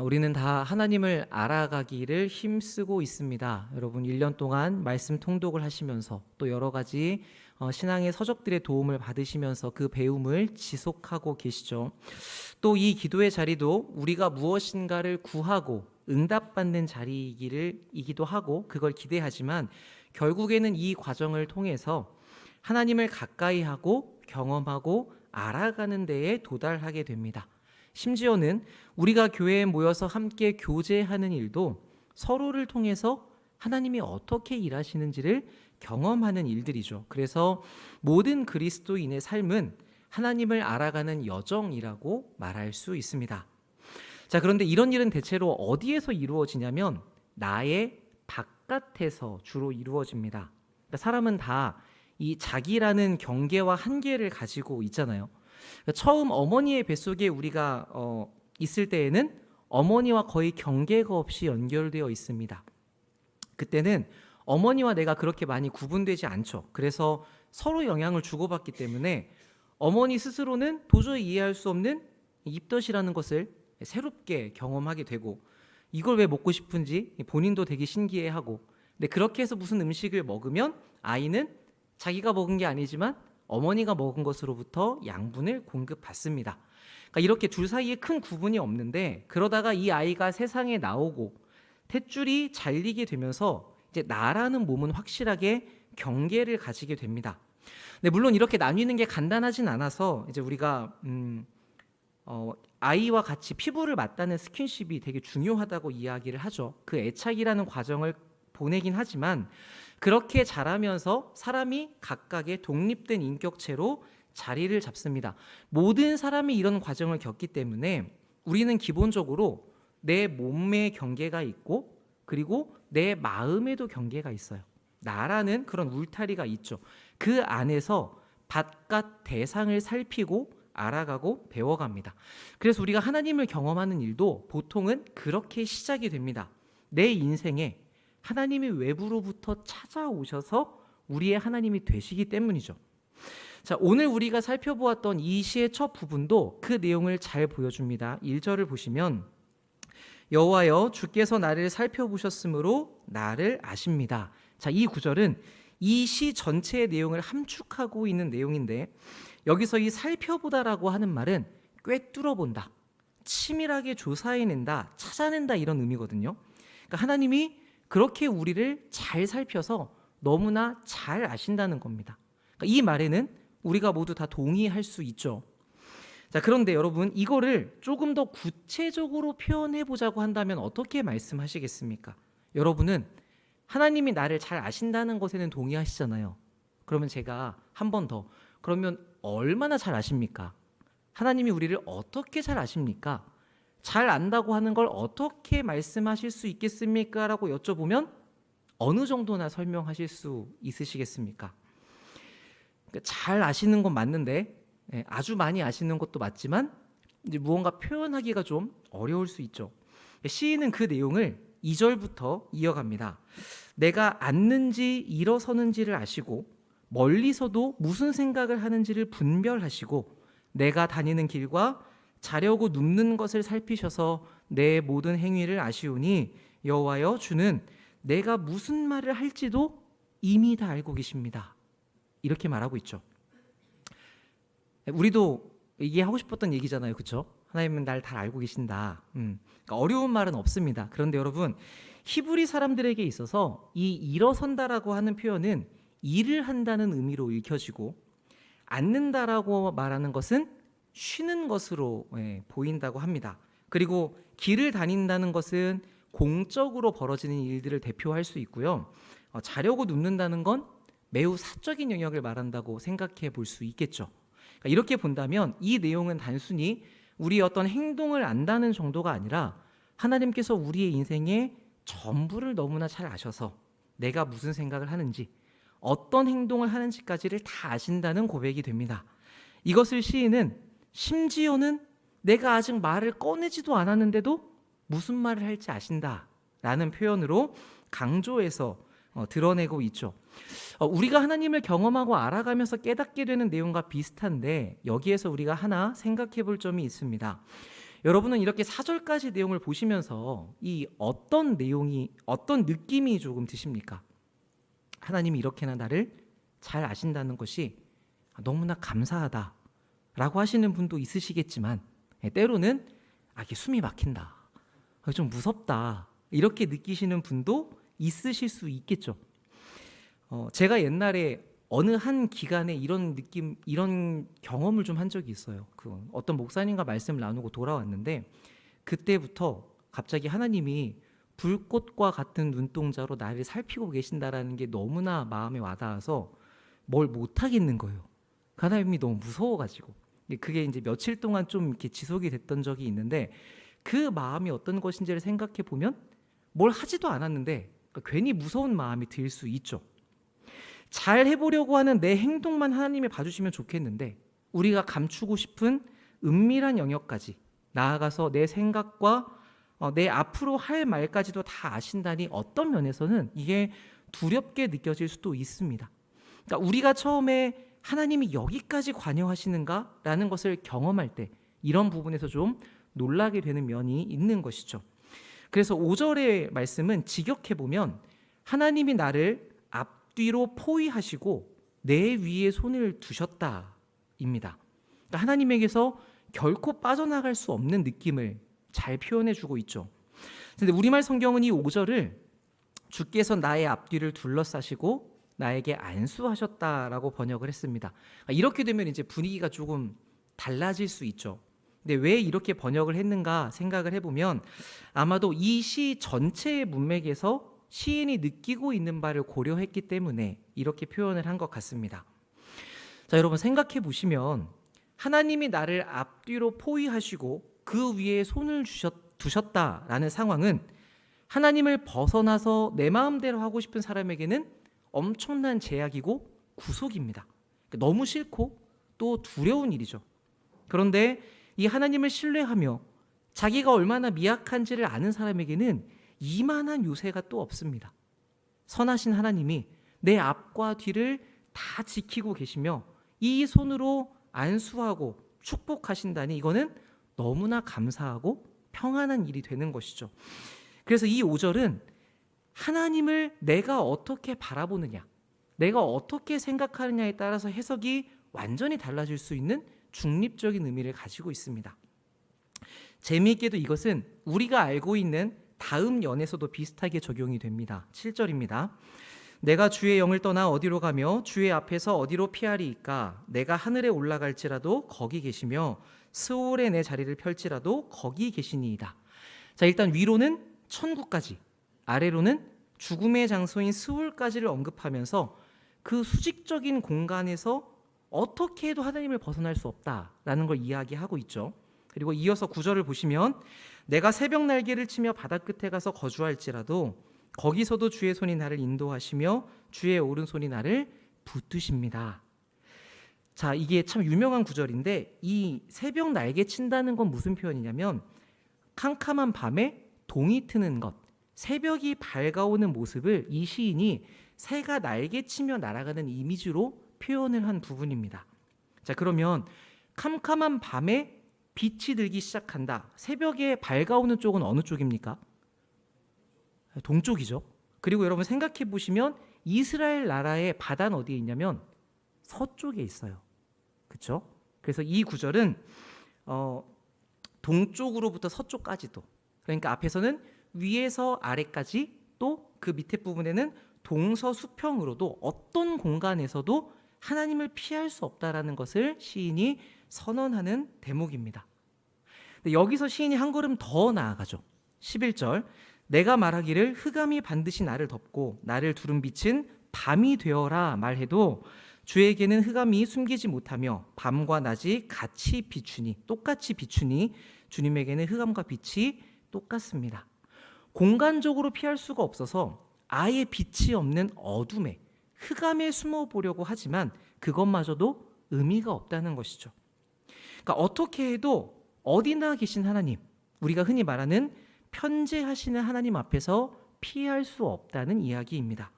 우리는 다 하나님을 알아가기를 힘쓰고 있습니다. 여러분 1년 동안 말씀 통독을 하시면서 또 여러 가지 신앙의 서적들의 도움을 받으시면서 그 배움을 지속하고 계시죠. 또 이 기도의 자리도 우리가 무엇인가를 구하고 응답받는 자리이기도 하고 그걸 기대하지만 결국에는 이 과정을 통해서 하나님을 가까이 하고 경험하고 알아가는 데에 도달하게 됩니다. 심지어는 우리가 교회에 모여서 함께 교제하는 일도 서로를 통해서 하나님이 어떻게 일하시는지를 경험하는 일들이죠. 그래서 모든 그리스도인의 삶은 하나님을 알아가는 여정이라고 말할 수 있습니다. 자, 그런데 이런 일은 대체로 어디에서 이루어지냐면 나의 바깥에서 주로 이루어집니다. 그러니까 사람은 다 이 자기라는 경계와 한계를 가지고 있잖아요. 처음 어머니의 뱃속에 우리가 있을 때에는 어머니와 거의 경계가 없이 연결되어 있습니다. 그때는 어머니와 내가 그렇게 많이 구분되지 않죠. 그래서 서로 영향을 주고받기 때문에 어머니 스스로는 도저히 이해할 수 없는 입덧이라는 것을 새롭게 경험하게 되고 이걸 왜 먹고 싶은지 본인도 되게 신기해하고 근데 그렇게 해서 무슨 음식을 먹으면 아이는 자기가 먹은 게 아니지만 어머니가 먹은 것으로부터 양분을 공급받습니다. 그러니까 이렇게 둘 사이에 큰 구분이 없는데 그러다가 이 아이가 세상에 나오고 탯줄이 잘리게 되면서 이제 나라는 몸은 확실하게 경계를 가지게 됩니다. 근데 물론 이렇게 나뉘는 게 간단하진 않아서 이제 우리가 아이와 같이 피부를 맞다는 스킨십이 되게 중요하다고 이야기를 하죠. 그 애착이라는 과정을 보내긴 하지만 그렇게 자라면서 사람이 각각의 독립된 인격체로 자리를 잡습니다. 모든 사람이 이런 과정을 겪기 때문에 우리는 기본적으로 내 몸에 경계가 있고 그리고 내 마음에도 경계가 있어요. 나라는 그런 울타리가 있죠. 그 안에서 바깥 대상을 살피고 알아가고 배워갑니다. 그래서 우리가 하나님을 경험하는 일도 보통은 그렇게 시작이 됩니다. 내 인생에 하나님이 외부로부터 찾아오셔서 우리의 하나님이 되시기 때문이죠. 자, 오늘 우리가 살펴보았던 이 시의 첫 부분도 그 내용을 잘 보여줍니다. 1절을 보시면 여호와여 주께서 나를 살펴보셨으므로 나를 아십니다. 자, 이 구절은 이 시 전체의 내용을 함축하고 있는 내용인데 여기서 이 살펴보다라고 하는 말은 꿰뚫어본다, 치밀하게 조사해낸다, 찾아낸다 이런 의미거든요. 그러니까 하나님이 그렇게 우리를 잘 살펴서 너무나 잘 아신다는 겁니다. 그러니까 이 말에는 우리가 모두 다 동의할 수 있죠. 자, 그런데 여러분 이거를 조금 더 구체적으로 표현해 보자고 한다면 어떻게 말씀하시겠습니까? 여러분은 하나님이 나를 잘 아신다는 것에는 동의하시잖아요. 그러면 제가 한 번 더, 그러면 얼마나 잘 아십니까? 하나님이 우리를 어떻게 잘 아십니까? 잘 안다고 하는 걸 어떻게 말씀하실 수 있겠습니까? 라고 여쭤보면 어느 정도나 설명하실 수 있으시겠습니까? 잘 아시는 건 맞는데 아주 많이 아시는 것도 맞지만 이제 무언가 표현하기가 좀 어려울 수 있죠. 시인은 그 내용을 2절부터 이어갑니다. 내가 앉는지 일어서는지를 아시고 멀리서도 무슨 생각을 하는지를 분별하시고 내가 다니는 길과 자려고 눕는 것을 살피셔서 내 모든 행위를 아시오니 여호와여 주는 내가 무슨 말을 할지도 이미 다 알고 계십니다. 이렇게 말하고 있죠. 우리도 이게 하고 싶었던 얘기잖아요. 그렇죠? 하나님은 날 다 알고 계신다. 그러니까 어려운 말은 없습니다. 그런데 여러분 히브리 사람들에게 있어서 이 일어선다라고 하는 표현은 일을 한다는 의미로 읽혀지고 앉는다라고 말하는 것은 쉬는 것으로 보인다고 합니다. 그리고 길을 다닌다는 것은 공적으로 벌어지는 일들을 대표할 수 있고요. 자려고 눕는다는 건 매우 사적인 영역을 말한다고 생각해 볼 수 있겠죠. 그러니까 이렇게 본다면 이 내용은 단순히 우리 어떤 행동을 안다는 정도가 아니라 하나님께서 우리의 인생의 전부를 너무나 잘 아셔서 내가 무슨 생각을 하는지 어떤 행동을 하는지까지를 다 아신다는 고백이 됩니다. 이것을 시인은 심지어는 내가 아직 말을 꺼내지도 않았는데도 무슨 말을 할지 아신다라는 표현으로 강조해서 드러내고 있죠. 우리가 하나님을 경험하고 알아가면서 깨닫게 되는 내용과 비슷한데 여기에서 우리가 하나 생각해 볼 점이 있습니다. 여러분은 이렇게 4절까지 내용을 보시면서 이 어떤 내용이 어떤 느낌이 조금 드십니까? 하나님이 이렇게나 나를 잘 아신다는 것이 너무나 감사하다라고 하시는 분도 있으시겠지만 때로는 이게 숨이 막힌다, 좀 무섭다 이렇게 느끼시는 분도 있으실 수 있겠죠. 제가 옛날에 어느 한 기간에 이런 느낌, 이런 경험을 좀 한 적이 있어요. 어떤 목사님과 말씀을 나누고 돌아왔는데 그때부터 갑자기 하나님이 불꽃과 같은 눈동자로 나를 살피고 계신다라는 게 너무나 마음에 와닿아서 뭘 못하겠는 거예요. 하나님이 너무 무서워가지고. 그게 이제 며칠 동안 좀 이렇게 지속이 됐던 적이 있는데 그 마음이 어떤 것인지를 생각해 보면 뭘 하지도 않았는데 괜히 무서운 마음이 들 수 있죠. 잘 해보려고 하는 내 행동만 하나님이 봐주시면 좋겠는데 우리가 감추고 싶은 은밀한 영역까지 나아가서 내 생각과 내 앞으로 할 말까지도 다 아신다니 어떤 면에서는 이게 두렵게 느껴질 수도 있습니다. 그러니까 우리가 처음에 하나님이 여기까지 관여하시는가라는 것을 경험할 때 이런 부분에서 좀 놀라게 되는 면이 있는 것이죠. 그래서 5절의 말씀은 직역해보면 하나님이 나를 앞뒤로 포위하시고 내 위에 손을 두셨다입니다. 그러니까 하나님에게서 결코 빠져나갈 수 없는 느낌을 잘 표현해주고 있죠. 그런데 우리말 성경은 이 5절을 주께서 나의 앞뒤를 둘러싸시고 나에게 안수하셨다라고 번역을 했습니다. 이렇게 되면 이제 분위기가 조금 달라질 수 있죠. 근데 왜 이렇게 번역을 했는가 생각을 해보면 아마도 이 시 전체의 문맥에서 시인이 느끼고 있는 바를 고려했기 때문에 이렇게 표현을 한 것 같습니다. 자, 여러분 생각해 보시면 하나님이 나를 앞뒤로 포위하시고 그 위에 손을 두셨다라는 상황은 하나님을 벗어나서 내 마음대로 하고 싶은 사람에게는 엄청난 제약이고 구속입니다. 너무 싫고 또 두려운 일이죠. 그런데 이 하나님을 신뢰하며 자기가 얼마나 미약한지를 아는 사람에게는 이만한 요새가 또 없습니다. 선하신 하나님이 내 앞과 뒤를 다 지키고 계시며 이 손으로 안수하고 축복하신다니 이거는 너무나 감사하고 평안한 일이 되는 것이죠. 그래서 이 5절은 하나님을 내가 어떻게 바라보느냐, 내가 어떻게 생각하느냐에 따라서 해석이 완전히 달라질 수 있는 중립적인 의미를 가지고 있습니다. 재미있게도 이것은 우리가 알고 있는 다음 연에서도 비슷하게 적용이 됩니다. 7절입니다. 내가 주의 영을 떠나 어디로 가며 주의 앞에서 어디로 피하리이까? 내가 하늘에 올라갈지라도 거기 계시며 스올에 내 자리를 펼지라도 거기 계시니이다. 자, 일단 위로는 천국까지, 아래로는 죽음의 장소인 스올까지를 언급하면서 그 수직적인 공간에서 어떻게 해도 하나님을 벗어날 수 없다라는 걸 이야기하고 있죠. 그리고 이어서 9절을 보시면 내가 새벽 날개를 치며 바다 끝에 가서 거주할지라도 거기서도 주의 손이 나를 인도하시며 주의 오른손이 나를 붙드십니다. 자, 이게 참 유명한 구절인데 이 새벽 날개 친다는 건 무슨 표현이냐면 캄캄한 밤에 동이 트는 것, 새벽이 밝아오는 모습을 이 시인이 새가 날개치며 날아가는 이미지로 표현을 한 부분입니다. 자, 그러면 캄캄한 밤에 빛이 들기 시작한다. 새벽에 밝아오는 쪽은 어느 쪽입니까? 동쪽이죠. 그리고 여러분 생각해 보시면 이스라엘 나라의 바다는 어디에 있냐면 서쪽에 있어요. 그렇죠? 그래서 이 구절은 동쪽으로부터 서쪽까지도, 그러니까 앞에서는 위에서 아래까지 또 그 밑에 부분에는 동서수평으로도 어떤 공간에서도 하나님을 피할 수 없다라는 것을 시인이 선언하는 대목입니다. 근데 여기서 시인이 한 걸음 더 나아가죠. 11절 내가 말하기를 흑암이 반드시 나를 덮고 나를 두른 빛은 밤이 되어라 말해도 주에게는 흑암이 숨기지 못하며 밤과 낮이 같이 비추니 똑같이 비추니 주님에게는 흑암과 빛이 똑같습니다. 공간적으로 피할 수가 없어서 아예 빛이 없는 어둠에 흑암에 숨어 보려고 하지만 그것마저도 의미가 없다는 것이죠. 그러니까 어떻게 해도 어디나 계신 하나님, 우리가 흔히 말하는 편재하시는 하나님 앞에서 피할 수 없다는 이야기입니다.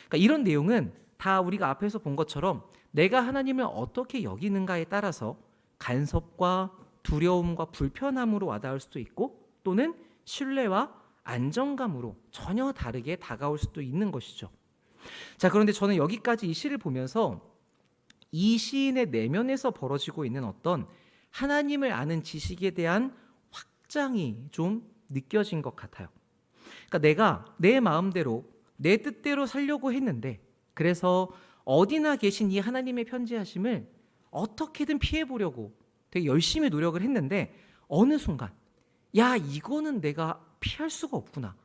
그러니까 이런 내용은 다 우리가 앞에서 본 것처럼 내가 하나님을 어떻게 여기는가에 따라서 간섭과 두려움과 불편함으로 와닿을 수도 있고 또는 신뢰와 안정감으로 전혀 다르게 다가올 수도 있는 것이죠. 자, 그런데 저는 여기까지 이 시를 보면서 이 시인의 내면에서 벌어지고 있는 어떤 하나님을 아는 지식에 대한 확장이 좀 느껴진 것 같아요. 그러니까 내가 내 마음대로 내 뜻대로 살려고 했는데, 그래서 어디나 계신 이 하나님의 편지하심을 어떻게든 피해보려고 되게 열심히 노력을 했는데 어느 순간 야, 이거는 내가 피할 수가 없구나,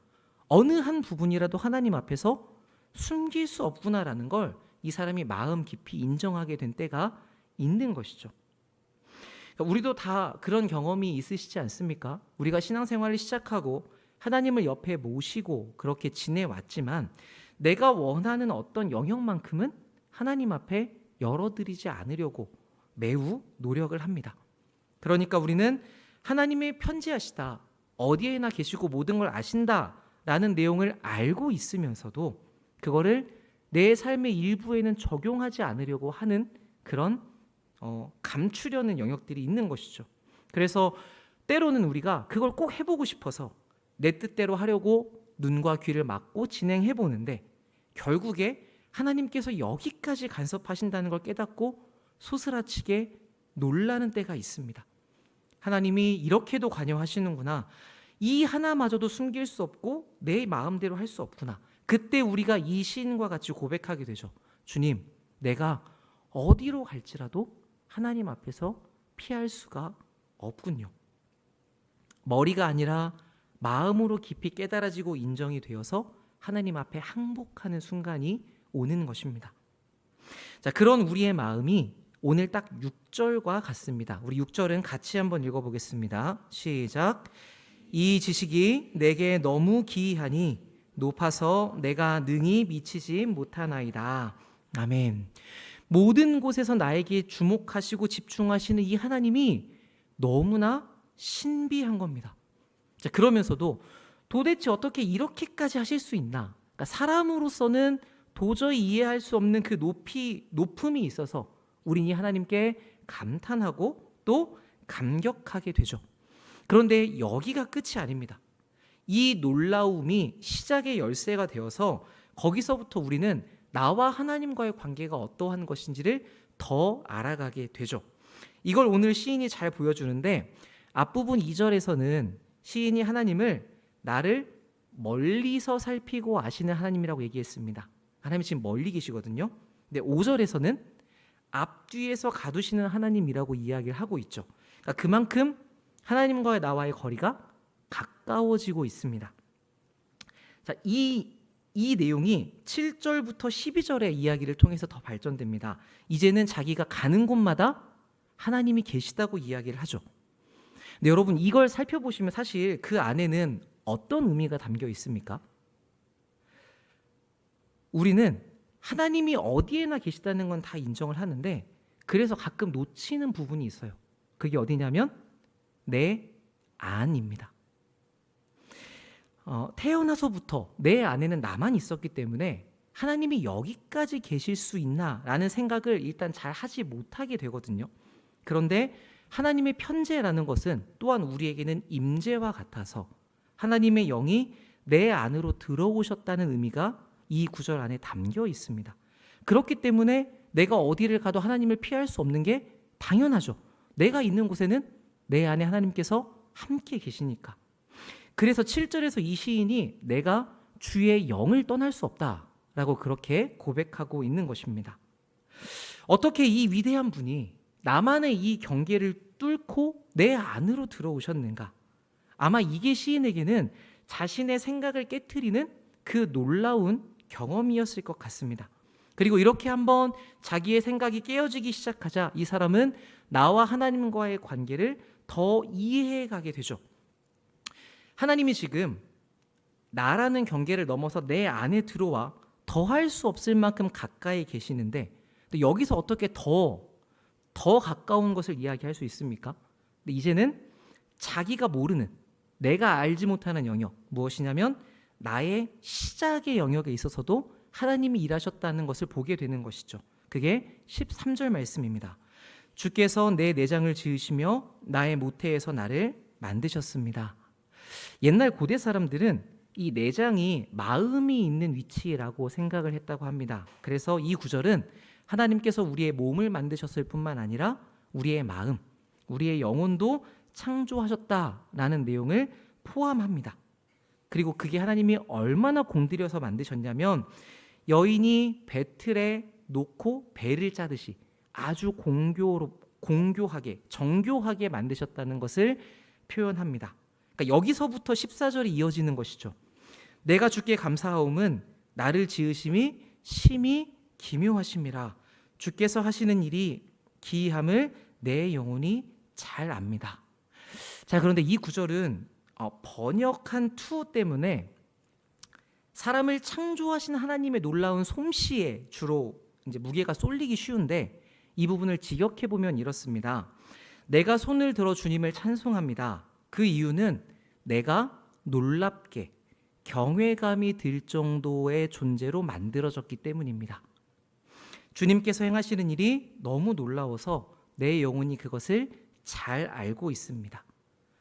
어느 한 부분이라도 하나님 앞에서 숨길 수 없구나라는 걸 이 사람이 마음 깊이 인정하게 된 때가 있는 것이죠. 그러니까 우리도 다 그런 경험이 있으시지 않습니까? 우리가 신앙생활을 시작하고 하나님을 옆에 모시고 그렇게 지내왔지만 내가 원하는 어떤 영역만큼은 하나님 앞에 열어드리지 않으려고 매우 노력을 합니다. 그러니까 우리는 하나님의 편지하시다, 어디에나 계시고 모든 걸 아신다라는 내용을 알고 있으면서도 그거를 내 삶의 일부에는 적용하지 않으려고 하는 그런 감추려는 영역들이 있는 것이죠. 그래서 때로는 우리가 그걸 꼭 해보고 싶어서 내 뜻대로 하려고 눈과 귀를 막고 진행해 보는데 결국에 하나님께서 여기까지 간섭하신다는 걸 깨닫고 소스라치게 놀라는 때가 있습니다. 하나님이 이렇게도 관여하시는구나, 이 하나마저도 숨길 수 없고 내 마음대로 할 수 없구나. 그때 우리가 이 시인과 같이 고백하게 되죠. 주님, 내가 어디로 갈지라도 하나님 앞에서 피할 수가 없군요. 머리가 아니라 마음으로 깊이 깨달아지고 인정이 되어서 하나님 앞에 항복하는 순간이 오는 것입니다. 자, 그런 우리의 마음이 오늘 딱 6절과 같습니다. 우리 6절은 같이 한번 읽어보겠습니다. 시작. 이 지식이 내게 너무 기이하니 높아서 내가 능히 미치지 못하나이다. 아멘. 모든 곳에서 나에게 주목하시고 집중하시는 이 하나님이 너무나 신비한 겁니다. 자, 그러면서도 도대체 어떻게 이렇게까지 하실 수 있나? 그러니까 사람으로서는 도저히 이해할 수 없는 그 높음이 있어서 우린 이 하나님께 감탄하고 또 감격하게 되죠. 그런데 여기가 끝이 아닙니다. 이 놀라움이 시작의 열쇠가 되어서 거기서부터 우리는 나와 하나님과의 관계가 어떠한 것인지를 더 알아가게 되죠. 이걸 오늘 시인이 잘 보여주는데 앞부분 2절에서는 시인이 하나님을 나를 멀리서 살피고 아시는 하나님이라고 얘기했습니다. 하나님이 지금 멀리 계시거든요. 근데 5절에서는 앞뒤에서 가두시는 하나님이라고 이야기를 하고 있죠. 그러니까 그만큼 하나님과의 나와의 거리가 가까워지고 있습니다. 자, 이 내용이 7절부터 12절의 이야기를 통해서 더 발전됩니다. 이제는 자기가 가는 곳마다 하나님이 계시다고 이야기를 하죠. 근데 여러분, 이걸 살펴보시면 사실 그 안에는 어떤 의미가 담겨 있습니까? 우리는 하나님이 어디에나 계시다는 건 다 인정을 하는데 그래서 가끔 놓치는 부분이 있어요. 그게 어디냐면 내 안입니다. 태어나서부터 내 안에는 나만 있었기 때문에 하나님이 여기까지 계실 수 있나라는 생각을 일단 잘 하지 못하게 되거든요. 그런데 하나님의 편재라는 것은 또한 우리에게는 임재와 같아서 하나님의 영이 내 안으로 들어오셨다는 의미가 이 구절 안에 담겨 있습니다. 그렇기 때문에 내가 어디를 가도 하나님을 피할 수 없는 게 당연하죠. 내가 있는 곳에는 내 안에 하나님께서 함께 계시니까. 그래서 7절에서 이 시인이 내가 주의 영을 떠날 수 없다라고 그렇게 고백하고 있는 것입니다. 어떻게 이 위대한 분이 나만의 이 경계를 뚫고 내 안으로 들어오셨는가? 아마 이게 시인에게는 자신의 생각을 깨트리는 그 놀라운 경험이었을 것 같습니다. 그리고 이렇게 한번 자기의 생각이 깨어지기 시작하자 이 사람은 나와 하나님과의 관계를 더 이해해가게 되죠. 하나님이 지금 나라는 경계를 넘어서 내 안에 들어와 더할 수 없을 만큼 가까이 계시는데 여기서 어떻게 더 가까운 것을 이야기할 수 있습니까? 근데 이제는 자기가 모르는, 내가 알지 못하는 영역, 무엇이냐면 나의 시작의 영역에 있어서도 하나님이 일하셨다는 것을 보게 되는 것이죠. 그게 13절 말씀입니다. 주께서 내 내장을 지으시며 나의 모태에서 나를 만드셨습니다. 옛날 고대 사람들은 이 내장이 마음이 있는 위치라고 생각을 했다고 합니다. 그래서 이 구절은 하나님께서 우리의 몸을 만드셨을 뿐만 아니라 우리의 마음, 우리의 영혼도 창조하셨다라는 내용을 포함합니다. 그리고 그게 하나님이 얼마나 공들여서 만드셨냐면 여인이 배틀에 놓고 배를 짜듯이 아주 공교하게 정교하게 만드셨다는 것을 표현합니다. 그러니까 여기서부터 14절이 이어지는 것이죠. 내가 주께 감사하옴은 나를 지으심이 심히 기묘하심이라. 주께서 하시는 일이 기이함을 내 영혼이 잘 압니다. 자, 그런데 이 구절은 번역한 투 때문에 사람을 창조하신 하나님의 놀라운 솜씨에 주로 이제 무게가 쏠리기 쉬운데 이 부분을 직역해 보면 이렇습니다. 내가 손을 들어 주님을 찬송합니다. 그 이유는 내가 놀랍게 경외감이 들 정도의 존재로 만들어졌기 때문입니다. 주님께서 행하시는 일이 너무 놀라워서 내 영혼이 그것을 잘 알고 있습니다.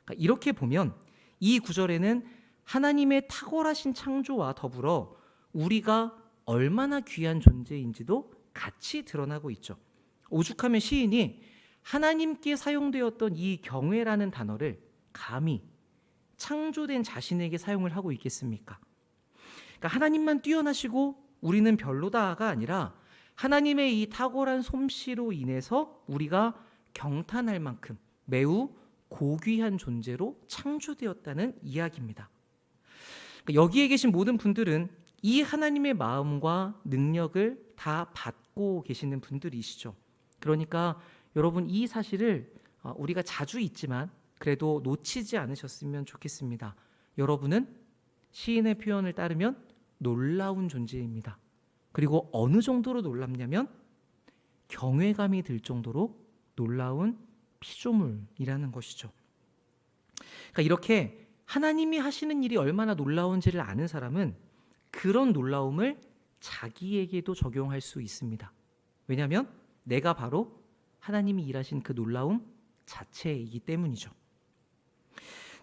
그러니까 이렇게 보면 이 구절에는 하나님의 탁월하신 창조와 더불어 우리가 얼마나 귀한 존재인지도 같이 드러나고 있죠. 오죽하면 시인이 하나님께 사용되었던 이 경외라는 단어를 감히 창조된 자신에게 사용을 하고 있겠습니까? 그러니까 하나님만 뛰어나시고 우리는 별로다가 아니라 하나님의 이 탁월한 솜씨로 인해서 우리가 경탄할 만큼 매우 고귀한 존재로 창조되었다는 이야기입니다. 그러니까 여기에 계신 모든 분들은 이 하나님의 마음과 능력을 다 받고 계시는 분들이시죠. 그러니까 여러분 이 사실을 우리가 자주 있지만 그래도 놓치지 않으셨으면 좋겠습니다. 여러분은 시인의 표현을 따르면 놀라운 존재입니다. 그리고 어느 정도로 놀랍냐면 경외감이 들 정도로 놀라운 피조물이라는 것이죠. 그러니까 이렇게 하나님이 하시는 일이 얼마나 놀라운지를 아는 사람은 그런 놀라움을 자기에게도 적용할 수 있습니다. 왜냐하면 내가 바로 하나님이 일하신 그 놀라움 자체이기 때문이죠.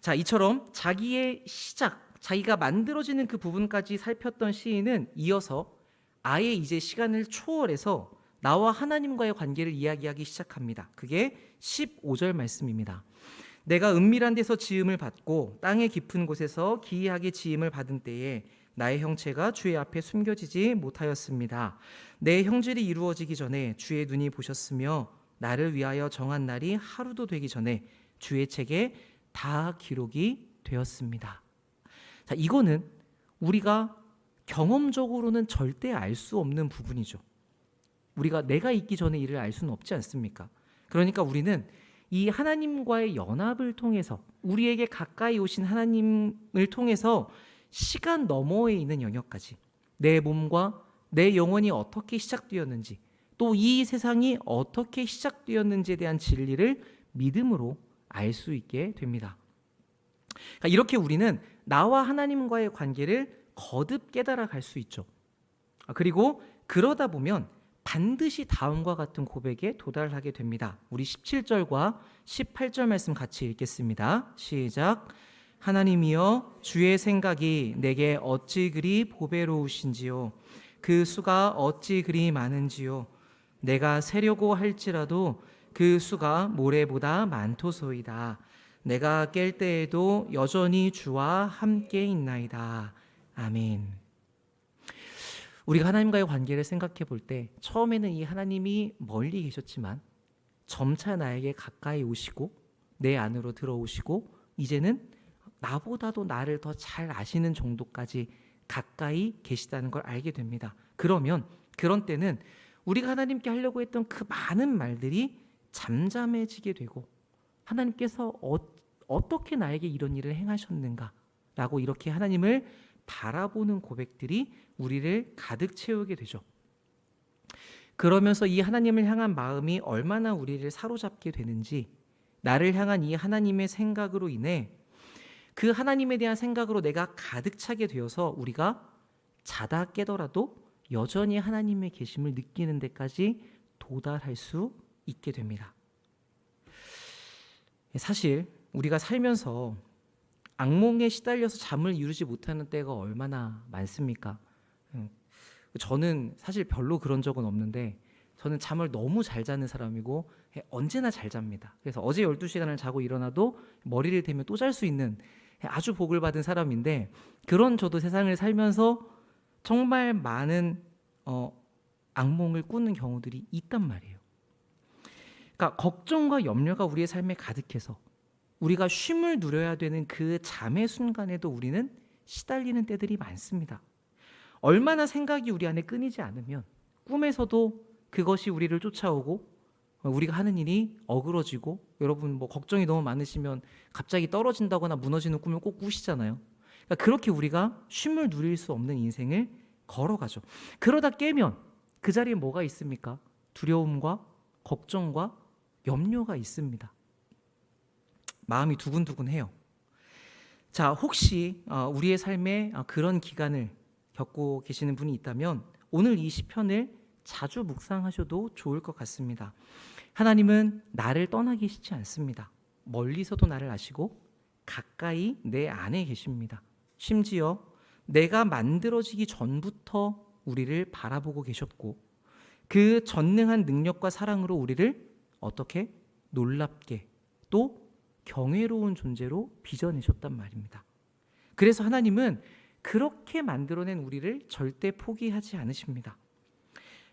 자, 이처럼 자기의 시작, 자기가 만들어지는 그 부분까지 살폈던 시인은 이어서 아예 이제 시간을 초월해서 나와 하나님과의 관계를 이야기하기 시작합니다. 그게 15절 말씀입니다. 내가 은밀한 데서 지음을 받고 땅의 깊은 곳에서 기이하게 지음을 받은 때에 나의 형체가 주의 앞에 숨겨지지 못하였습니다. 내 형질이 이루어지기 전에 주의 눈이 보셨으며 나를 위하여 정한 날이 하루도 되기 전에 주의 책에 다 기록이 되었습니다. 자, 이거는 우리가 경험적으로는 절대 알 수 없는 부분이죠. 우리가 내가 있기 전에 이를 알 수는 없지 않습니까? 그러니까 우리는 이 하나님과의 연합을 통해서 우리에게 가까이 오신 하나님을 통해서 시간 너머에 있는 영역까지 내 몸과 내 영혼이 어떻게 시작되었는지 또 이 세상이 어떻게 시작되었는지에 대한 진리를 믿음으로 알 수 있게 됩니다. 그러니까 이렇게 우리는 나와 하나님과의 관계를 거듭 깨달아 갈 수 있죠. 그리고 그러다 보면 반드시 다음과 같은 고백에 도달하게 됩니다. 우리 17절과 18절 말씀 같이 읽겠습니다. 시작. 하나님이여 주의 생각이 내게 어찌 그리 보배로우신지요. 그 수가 어찌 그리 많은지요. 내가 세려고 할지라도 그 수가 모래보다 많도소이다. 내가 깰 때에도 여전히 주와 함께 있나이다. 아멘. 우리가 하나님과의 관계를 생각해 볼 때 처음에는 이 하나님이 멀리 계셨지만 점차 나에게 가까이 오시고 내 안으로 들어오시고 이제는 나보다도 나를 더 잘 아시는 정도까지 가까이 계시다는 걸 알게 됩니다. 그러면 그런 때는 우리가 하나님께 하려고 했던 그 많은 말들이 잠잠해지게 되고 하나님께서 어떻게 나에게 이런 일을 행하셨는가 라고 이렇게 하나님을 바라보는 고백들이 우리를 가득 채우게 되죠. 그러면서 이 하나님을 향한 마음이 얼마나 우리를 사로잡게 되는지 나를 향한 이 하나님의 생각으로 인해 그 하나님에 대한 생각으로 내가 가득 차게 되어서 우리가 자다 깨더라도 여전히 하나님의 계심을 느끼는 데까지 도달할 수 있게 됩니다. 사실 우리가 살면서 악몽에 시달려서 잠을 이루지 못하는 때가 얼마나 많습니까? 저는 사실 별로 그런 적은 없는데 저는 잠을 너무 잘 자는 사람이고 언제나 잘 잡니다. 그래서 어제 12시간을 자고 일어나도 머리를 대면 또 잘 수 있는 아주 복을 받은 사람인데, 그런 저도 세상을 살면서 정말 많은 악몽을 꾸는 경우들이 있단 말이에요. 그러니까 걱정과 염려가 우리의 삶에 가득해서 우리가 쉼을 누려야 되는 그 잠의 순간에도 우리는 시달리는 때들이 많습니다. 얼마나 생각이 우리 안에 끊이지 않으면 꿈에서도 그것이 우리를 쫓아오고 우리가 하는 일이 어그러지고, 여러분 뭐 걱정이 너무 많으시면 갑자기 떨어진다거나 무너지는 꿈을 꼭 꾸시잖아요. 그러니까 그렇게 우리가 쉼을 누릴 수 없는 인생을 걸어가죠. 그러다 깨면 그 자리에 뭐가 있습니까? 두려움과 걱정과 염려가 있습니다. 마음이 두근두근해요. 자, 혹시 우리의 삶에 그런 기간을 겪고 계시는 분이 있다면 오늘 이 시편을 자주 묵상하셔도 좋을 것 같습니다. 하나님은 나를 떠나계시지 않습니다. 멀리서도 나를 아시고 가까이 내 안에 계십니다. 심지어 내가 만들어지기 전부터 우리를 바라보고 계셨고, 그 전능한 능력과 사랑으로 우리를 어떻게 놀랍게 또 경외로운 존재로 빚어내셨단 말입니다. 그래서 하나님은 그렇게 만들어낸 우리를 절대 포기하지 않으십니다.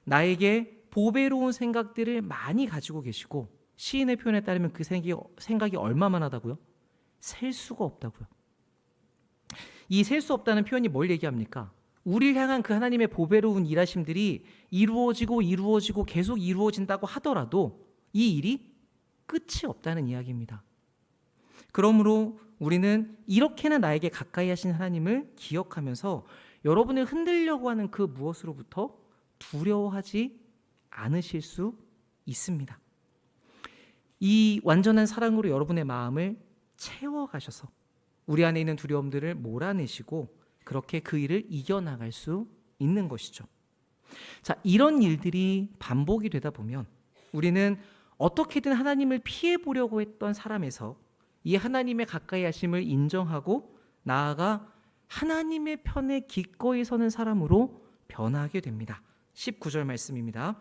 나에게 보배로운 생각들을 많이 가지고 계시고, 시인의 표현에 따르면 그 생각이 얼마만 하다고요? 셀 수가 없다고요. 이 셀 수 없다는 표현이 뭘 얘기합니까? 우리를 향한 그 하나님의 보배로운 일하심들이 이루어지고 계속 이루어진다고 하더라도 이 일이 끝이 없다는 이야기입니다. 그러므로 우리는 이렇게나 나에게 가까이 하신 하나님을 기억하면서 여러분을 흔들려고 하는 그 무엇으로부터 두려워하지 않으실 수 있습니다. 이 완전한 사랑으로 여러분의 마음을 채워가셔서 우리 안에 있는 두려움들을 몰아내시고 그렇게 그 일을 이겨나갈 수 있는 것이죠. 자, 이런 일들이 반복이 되다 보면 우리는 어떻게든 하나님을 피해보려고 했던 사람에서 이 하나님의 가까이 하심을 인정하고 나아가 하나님의 편에 기꺼이 서는 사람으로 변하게 됩니다. 19절 말씀입니다.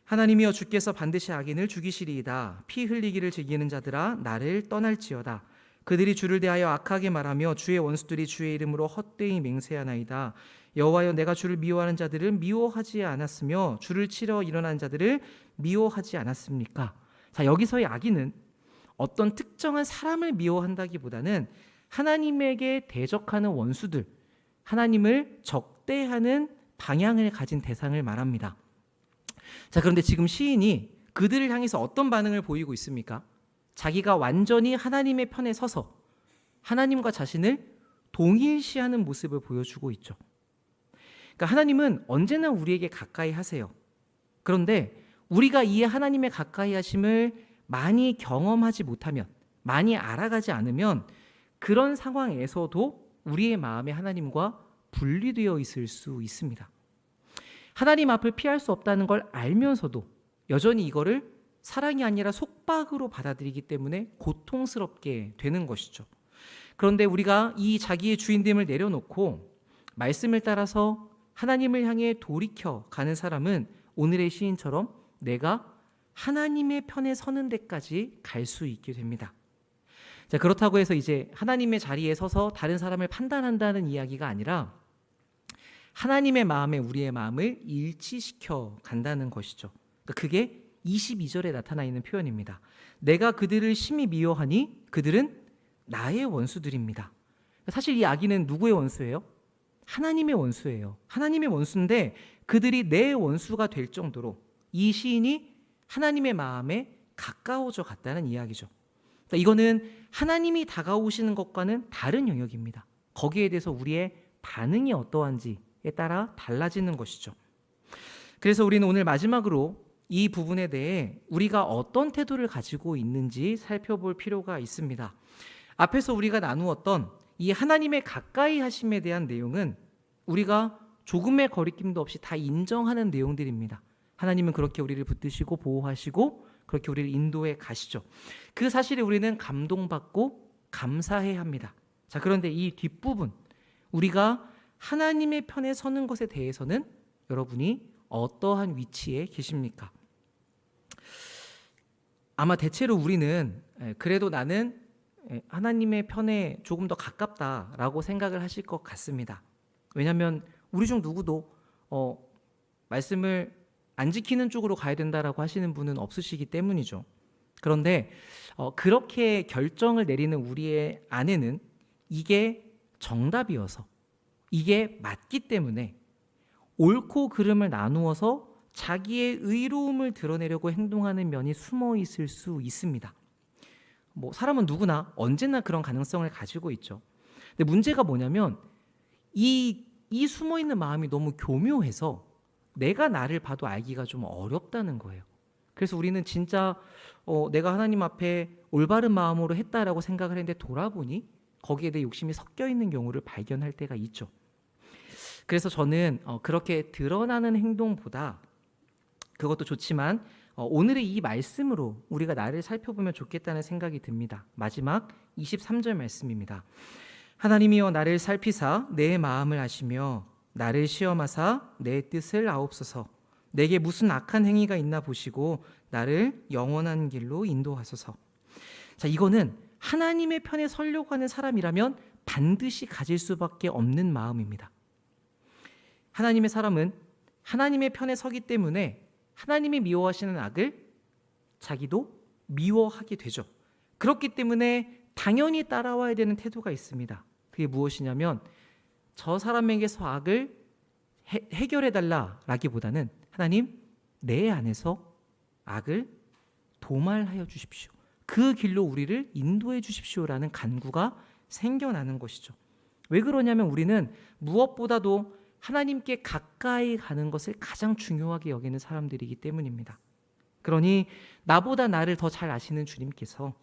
하나님이여 주께서 반드시 악인을 죽이시리이다. 피 흘리기를 즐기는 자들아 나를 떠날지어다. 그들이 주를 대하여 악하게 말하며 주의 원수들이 주의 이름으로 헛되이 맹세하나이다. 여호와여 내가 주를 미워하는 자들을 미워하지 않았으며 주를 치러 일어난 자들을 미워하지 않았습니까? 자, 여기서의 악인은 어떤 특정한 사람을 미워한다기보다는 하나님에게 대적하는 원수들, 하나님을 적대하는 방향을 가진 대상을 말합니다. 자, 그런데 지금 시인이 그들을 향해서 어떤 반응을 보이고 있습니까? 자기가 완전히 하나님의 편에 서서 하나님과 자신을 동일시하는 모습을 보여주고 있죠. 그러니까 하나님은 언제나 우리에게 가까이 하세요. 그런데 우리가 이 하나님의 가까이 하심을 많이 경험하지 못하면, 많이 알아가지 않으면 그런 상황에서도 우리의 마음에 하나님과 분리되어 있을 수 있습니다. 하나님 앞을 피할 수 없다는 걸 알면서도 여전히 이거를 사랑이 아니라 속박으로 받아들이기 때문에 고통스럽게 되는 것이죠. 그런데 우리가 이 자기의 주인됨을 내려놓고 말씀을 따라서 하나님을 향해 돌이켜 가는 사람은 오늘의 시인처럼 내가 하나님의 편에 서는 데까지 갈 수 있게 됩니다. 자, 그렇다고 해서 이제 하나님의 자리에 서서 다른 사람을 판단한다는 이야기가 아니라 하나님의 마음에 우리의 마음을 일치시켜 간다는 것이죠. 그러니까 그게 22절에 나타나 있는 표현입니다. 내가 그들을 심히 미워하니 그들은 나의 원수들입니다. 사실 이 악인은 누구의 원수예요? 하나님의 원수예요. 하나님의 원수인데 그들이 내 원수가 될 정도로 이 시인이 하나님의 마음에 가까워져 갔다는 이야기죠. 그러니까 이거는 하나님이 다가오시는 것과는 다른 영역입니다. 거기에 대해서 우리의 반응이 어떠한지에 따라 달라지는 것이죠. 그래서 우리는 오늘 마지막으로 이 부분에 대해 우리가 어떤 태도를 가지고 있는지 살펴볼 필요가 있습니다. 앞에서 우리가 나누었던 이 하나님의 가까이 하심에 대한 내용은 우리가 조금의 거리낌도 없이 다 인정하는 내용들입니다. 하나님은 그렇게 우리를 붙드시고 보호하시고 그렇게 우리를 인도해 가시죠. 그 사실에 우리는 감동받고 감사해야 합니다. 자, 그런데 이 뒷부분, 우리가 하나님의 편에 서는 것에 대해서는 여러분이 어떠한 위치에 계십니까? 아마 대체로 우리는 그래도 나는 하나님의 편에 조금 더 가깝다라고 생각을 하실 것 같습니다. 왜냐하면 우리 중 누구도 말씀을 안 지키는 쪽으로 가야 된다라고 하시는 분은 없으시기 때문이죠. 그런데 그렇게 결정을 내리는 우리의 안에는 이게 정답이어서, 이게 맞기 때문에 옳고 그름을 나누어서 자기의 의로움을 드러내려고 행동하는 면이 숨어 있을 수 있습니다. 사람은 누구나 언제나 그런 가능성을 가지고 있죠. 근데 문제가 뭐냐면 이 숨어 있는 마음이 너무 교묘해서 내가 나를 봐도 알기가 좀 어렵다는 거예요. 그래서 우리는 진짜 내가 하나님 앞에 올바른 마음으로 했다라고 생각을 했는데 돌아보니 거기에 대해 욕심이 섞여 있는 경우를 발견할 때가 있죠. 그래서 저는 그렇게 드러나는 행동보다, 그것도 좋지만 오늘의 이 말씀으로 우리가 나를 살펴보면 좋겠다는 생각이 듭니다. 마지막 23절 말씀입니다. 하나님이여 나를 살피사 내 마음을 아시며 나를 시험하사 내 뜻을 아옵소서. 내게 무슨 악한 행위가 있나 보시고 나를 영원한 길로 인도하소서. 자, 이거는 하나님의 편에 서려고 하는 사람이라면 반드시 가질 수밖에 없는 마음입니다. 하나님의 사람은 하나님의 편에 서기 때문에 하나님이 미워하시는 악을 자기도 미워하게 되죠. 그렇기 때문에 당연히 따라와야 되는 태도가 있습니다. 그게 무엇이냐면 저 사람에게서 악을 해결해달라라기보다는 하나님, 내 안에서 악을 도말하여 주십시오. 그 길로 우리를 인도해 주십시오라는 간구가 생겨나는 것이죠. 왜 그러냐면 우리는 무엇보다도 하나님께 가까이 가는 것을 가장 중요하게 여기는 사람들이기 때문입니다. 그러니 나보다 나를 더 잘 아시는 주님께서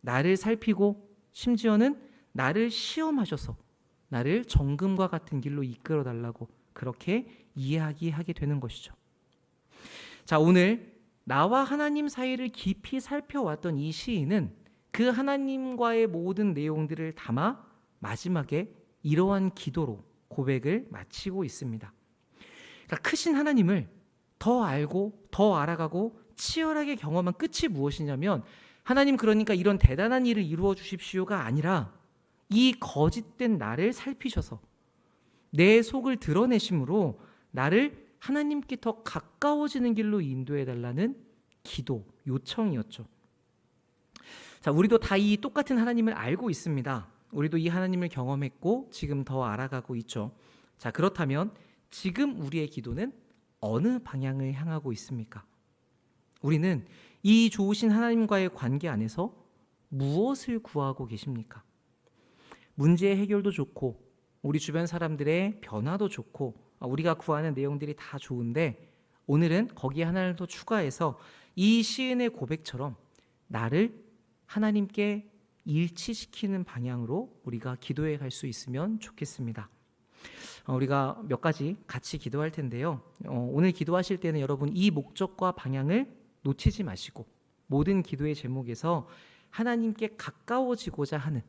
나를 살피고 심지어는 나를 시험하셔서 나를 정금과 같은 길로 이끌어 달라고 그렇게 이야기하게 되는 것이죠. 자, 오늘 나와 하나님 사이를 깊이 살펴왔던 이 시인은 그 하나님과의 모든 내용들을 담아 마지막에 이러한 기도로 고백을 마치고 있습니다. 그러니까 크신 하나님을 더 알고 더 알아가고 치열하게 경험한 끝이 무엇이냐면 하나님, 그러니까 이런 대단한 일을 이루어 주십시오가 아니라 이 거짓된 나를 살피셔서 내 속을 드러내심으로 나를 하나님께 더 가까워지는 길로 인도해 달라는 기도, 요청이었죠. 자, 우리도 다 이 똑같은 하나님을 알고 있습니다. 우리도 이 하나님을 경험했고 지금 더 알아가고 있죠. 자, 그렇다면 지금 우리의 기도는 어느 방향을 향하고 있습니까? 우리는 이 좋으신 하나님과의 관계 안에서 무엇을 구하고 계십니까? 문제의 해결도 좋고 우리 주변 사람들의 변화도 좋고 우리가 구하는 내용들이 다 좋은데 오늘은 거기에 하나를 더 추가해서 이 시인의 고백처럼 나를 하나님께 일치시키는 방향으로 우리가 기도해 갈 수 있으면 좋겠습니다. 우리가 몇 가지 같이 기도할 텐데요. 오늘 기도하실 때는 여러분 이 목적과 방향을 놓치지 마시고 모든 기도의 제목에서 하나님께 가까워지고자 하는,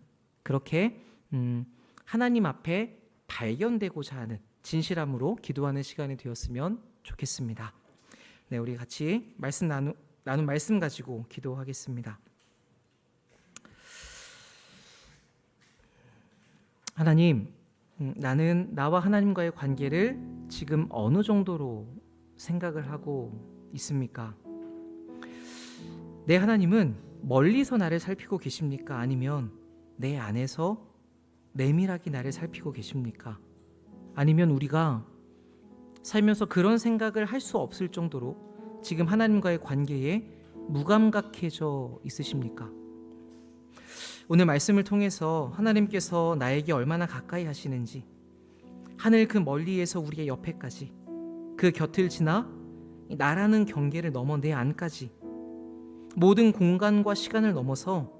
그렇게 하나님 앞에 발견되고자 하는 진실함으로 기도하는 시간이 되었으면 좋겠습니다. 네, 우리 같이 나눈 말씀 가지고 기도하겠습니다. 하나님, 나는 나와 하나님과의 관계를 지금 어느 정도로 생각을 하고 있습니까? 내 하나님은 멀리서 나를 살피고 계십니까? 아니면 내 안에서 내밀하게 나를 살피고 계십니까? 아니면 우리가 살면서 그런 생각을 할 수 없을 정도로 지금 하나님과의 관계에 무감각해져 있으십니까? 오늘 말씀을 통해서 하나님께서 나에게 얼마나 가까이 하시는지, 하늘 그 멀리에서 우리의 옆에까지, 그 곁을 지나 나라는 경계를 넘어 내 안까지, 모든 공간과 시간을 넘어서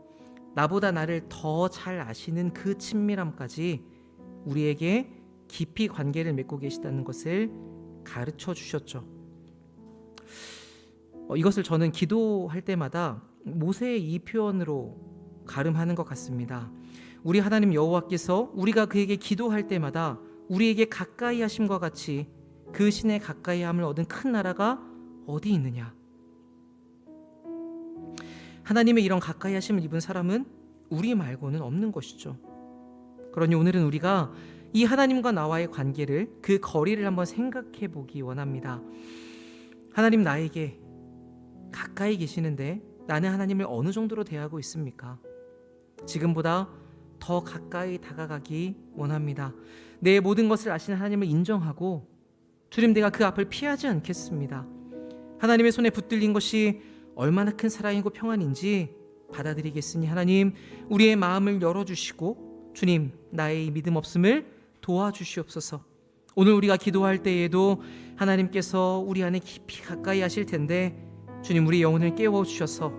나보다 나를 더 잘 아시는 그 친밀함까지 우리에게 깊이 관계를 맺고 계시다는 것을 가르쳐 주셨죠. 이것을 저는 기도할 때마다 모세의 이 표현으로 가름하는 것 같습니다. 우리 하나님 여호와께서 우리가 그에게 기도할 때마다 우리에게 가까이 하심과 같이 그 신의 가까이 함을 얻은 큰 나라가 어디 있느냐? 하나님의 이런 가까이 하심을 입은 사람은 우리 말고는 없는 것이죠. 그러니 오늘은 우리가 이 하나님과 나와의 관계를, 그 거리를 한번 생각해 보기 원합니다. 하나님 나에게 가까이 계시는데 나는 하나님을 어느 정도로 대하고 있습니까? 지금보다 더 가까이 다가가기 원합니다. 내 모든 것을 아시는 하나님을 인정하고 주님, 내가 그 앞을 피하지 않겠습니다. 하나님의 손에 붙들린 것이 얼마나 큰 사랑이고 평안인지 받아들이겠으니 하나님, 우리의 마음을 열어주시고 주님, 나의 이 믿음 없음을 도와주시옵소서. 오늘 우리가 기도할 때에도 하나님께서 우리 안에 깊이 가까이 하실 텐데 주님, 우리 영혼을 깨워주셔서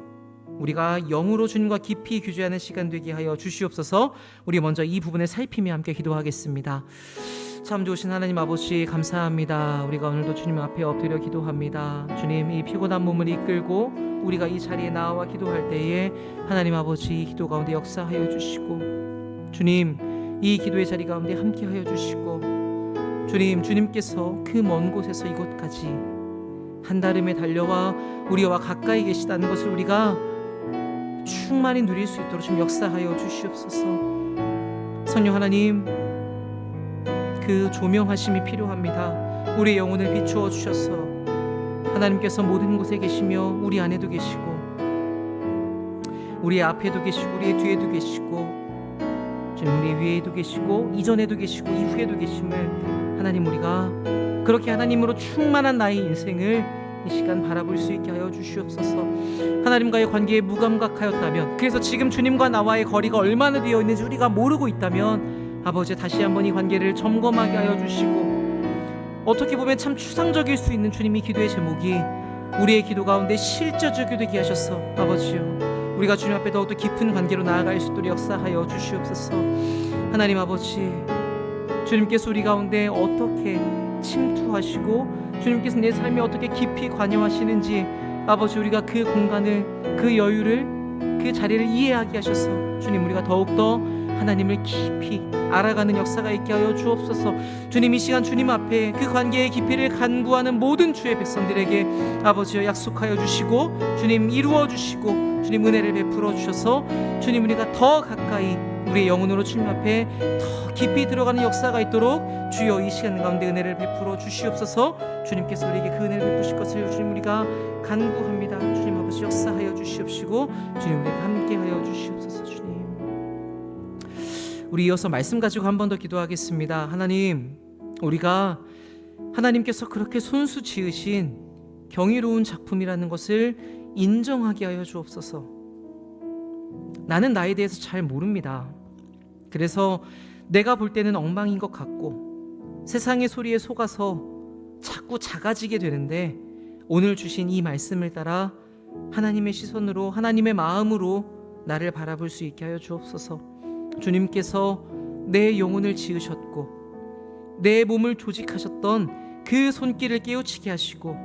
우리가 영으로 주님과 깊이 교제하는 시간 되게 하여 주시옵소서. 우리 먼저 이 부분을 살피며 함께 기도하겠습니다. 참 좋으신 하나님 아버지, 감사합니다. 우리가 오늘도 주님 앞에 엎드려 기도합니다. 주님, 이 피곤한 몸을 이끌고 우리가 이 자리에 나와 기도할 때에 하나님 아버지, 이 기도 가운데 역사하여 주시고 주님, 이 기도의 자리 가운데 함께하여 주시고 주님, 주님께서 그 먼 곳에서 이곳까지 한달음에 달려와 우리와 가까이 계시다는 것을 우리가 충만히 누릴 수 있도록 좀 역사하여 주시옵소서. 성령 하나님, 그 조명하심이 필요합니다. 우리의 영혼을 비추어 주셔서 하나님께서 모든 곳에 계시며 우리 안에도 계시고 우리의 앞에도 계시고 우리의 뒤에도 계시고 주님, 우리 위에도 계시고 이전에도 계시고 이후에도 계심을 하나님, 우리가 그렇게 하나님으로 충만한 나의 인생을 이 시간 바라볼 수 있게 하여 주시옵소서. 하나님과의 관계에 무감각하였다면, 그래서 지금 주님과 나와의 거리가 얼마나 되어 있는지 우리가 모르고 있다면 아버지, 다시 한번 이 관계를 점검하게 하여 주시고, 어떻게 보면 참 추상적일 수 있는 주님의 기도의 제목이 우리의 기도 가운데 실제적이 되게 하셔서 아버지요, 우리가 주님 앞에 더욱더 깊은 관계로 나아갈 수 있도록 역사하여 주시옵소서. 하나님 아버지, 주님께서 우리 가운데 어떻게 침투하시고 주님께서 내 삶에 어떻게 깊이 관여하시는지 아버지, 우리가 그 공간을, 그 여유를, 그 자리를 이해하게 하셔서 주님, 우리가 더욱더 하나님을 깊이 알아가는 역사가 있게 하여 주옵소서. 주님, 이 시간 주님 앞에 그 관계의 깊이를 간구하는 모든 주의 백성들에게 아버지여 약속하여 주시고 주님, 이루어 주시고 주님, 은혜를 베풀어 주셔서 주님, 우리가 더 가까이 우리의 영혼으로 주님 앞에 더 깊이 들어가는 역사가 있도록 주여 이 시간 가운데 은혜를 베풀어 주시옵소서. 주님께서 우리에게 그 은혜를 베푸실 것을 주님, 우리가 간구합니다. 주님 아버지, 역사하여 주시옵시고 주님, 우리가 함께하여 주시옵소서. 주님, 우리 이어서 말씀 가지고 한 번 더 기도하겠습니다. 하나님, 우리가 하나님께서 그렇게 손수 지으신 경이로운 작품이라는 것을 인정하게 하여 주옵소서. 나는 나에 대해서 잘 모릅니다. 그래서 내가 볼 때는 엉망인 것 같고 세상의 소리에 속아서 자꾸 작아지게 되는데, 오늘 주신 이 말씀을 따라 하나님의 시선으로, 하나님의 마음으로 나를 바라볼 수 있게 하여 주옵소서. 주님께서 내 영혼을 지으셨고 내 몸을 조직하셨던 그 손길을 깨우치게 하시고,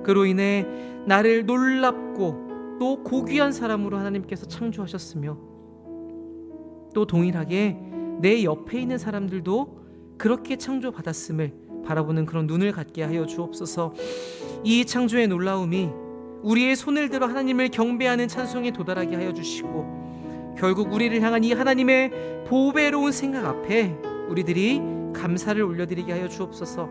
그로 인해 나를 놀랍고 또 고귀한 사람으로 하나님께서 창조하셨으며, 또 동일하게 내 옆에 있는 사람들도 그렇게 창조받았음을 바라보는 그런 눈을 갖게 하여 주옵소서. 이 창조의 놀라움이 우리의 손을 들어 하나님을 경배하는 찬송에 도달하게 하여 주시고, 결국 우리를 향한 이 하나님의 보배로운 생각 앞에 우리들이 감사를 올려드리게 하여 주옵소서.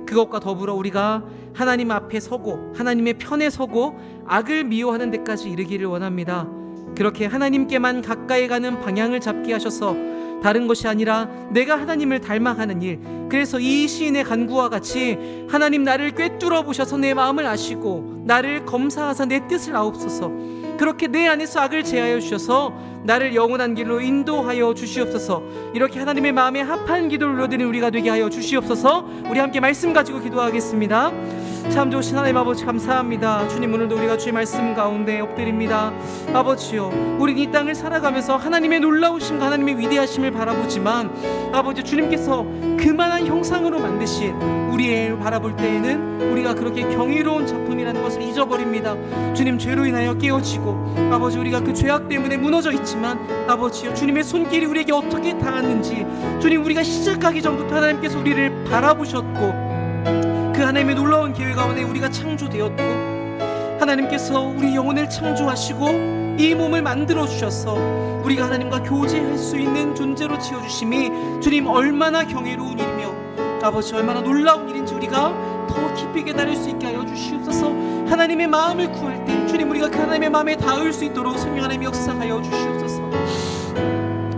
그것과 더불어 우리가 하나님 앞에 서고 하나님의 편에 서고 악을 미워하는 데까지 이르기를 원합니다. 그렇게 하나님께만 가까이 가는 방향을 잡게 하셔서 다른 것이 아니라 내가 하나님을 닮아가는 일, 그래서 이 시인의 간구와 같이 하나님, 나를 꿰뚫어 보셔서 내 마음을 아시고 나를 검사하사 내 뜻을 아옵소서. 그렇게 내 안에서 악을 제하여 주셔서 나를 영원한 길로 인도하여 주시옵소서. 이렇게 하나님의 마음에 합한 기도를 올려드리는 우리가 되게 하여 주시옵소서. 우리 함께 말씀 가지고 기도하겠습니다. 참 좋으신 하나님 아버지 감사합니다. 주님, 오늘도 우리가 주의 말씀 가운데 엎드립니다. 아버지요, 우린 이 땅을 살아가면서 하나님의 놀라우심과 하나님의 위대하심을 바라보지만 아버지, 주님께서 그만한 형상으로 만드신 우리를 바라볼 때에는 우리가 그렇게 경이로운 작품이라는 것을 잊어버립니다. 주님, 죄로 인하여 깨어지고 아버지, 우리가 그 죄악 때문에 무너져 있지만 아버지요, 주님의 손길이 우리에게 어떻게 닿았는지, 주님, 우리가 시작하기 전부터 하나님께서 우리를 바라보셨고 그 하나님의 놀라운 계획 가운데 우리가 창조되었고 하나님께서 우리 영혼을 창조하시고 이 몸을 만들어 주셔서 우리가 하나님과 교제할 수 있는 존재로 지어주심이 주님, 얼마나 경이로운 일이며 아버지, 얼마나 놀라운 일인지 우리가 더 깊이 깨달을 수 있게 하여 주시옵소서. 하나님의 마음을 구할 때 주님, 우리가 그 하나님의 마음에 닿을 수 있도록 성령 하나님 역사하여 주시옵소서.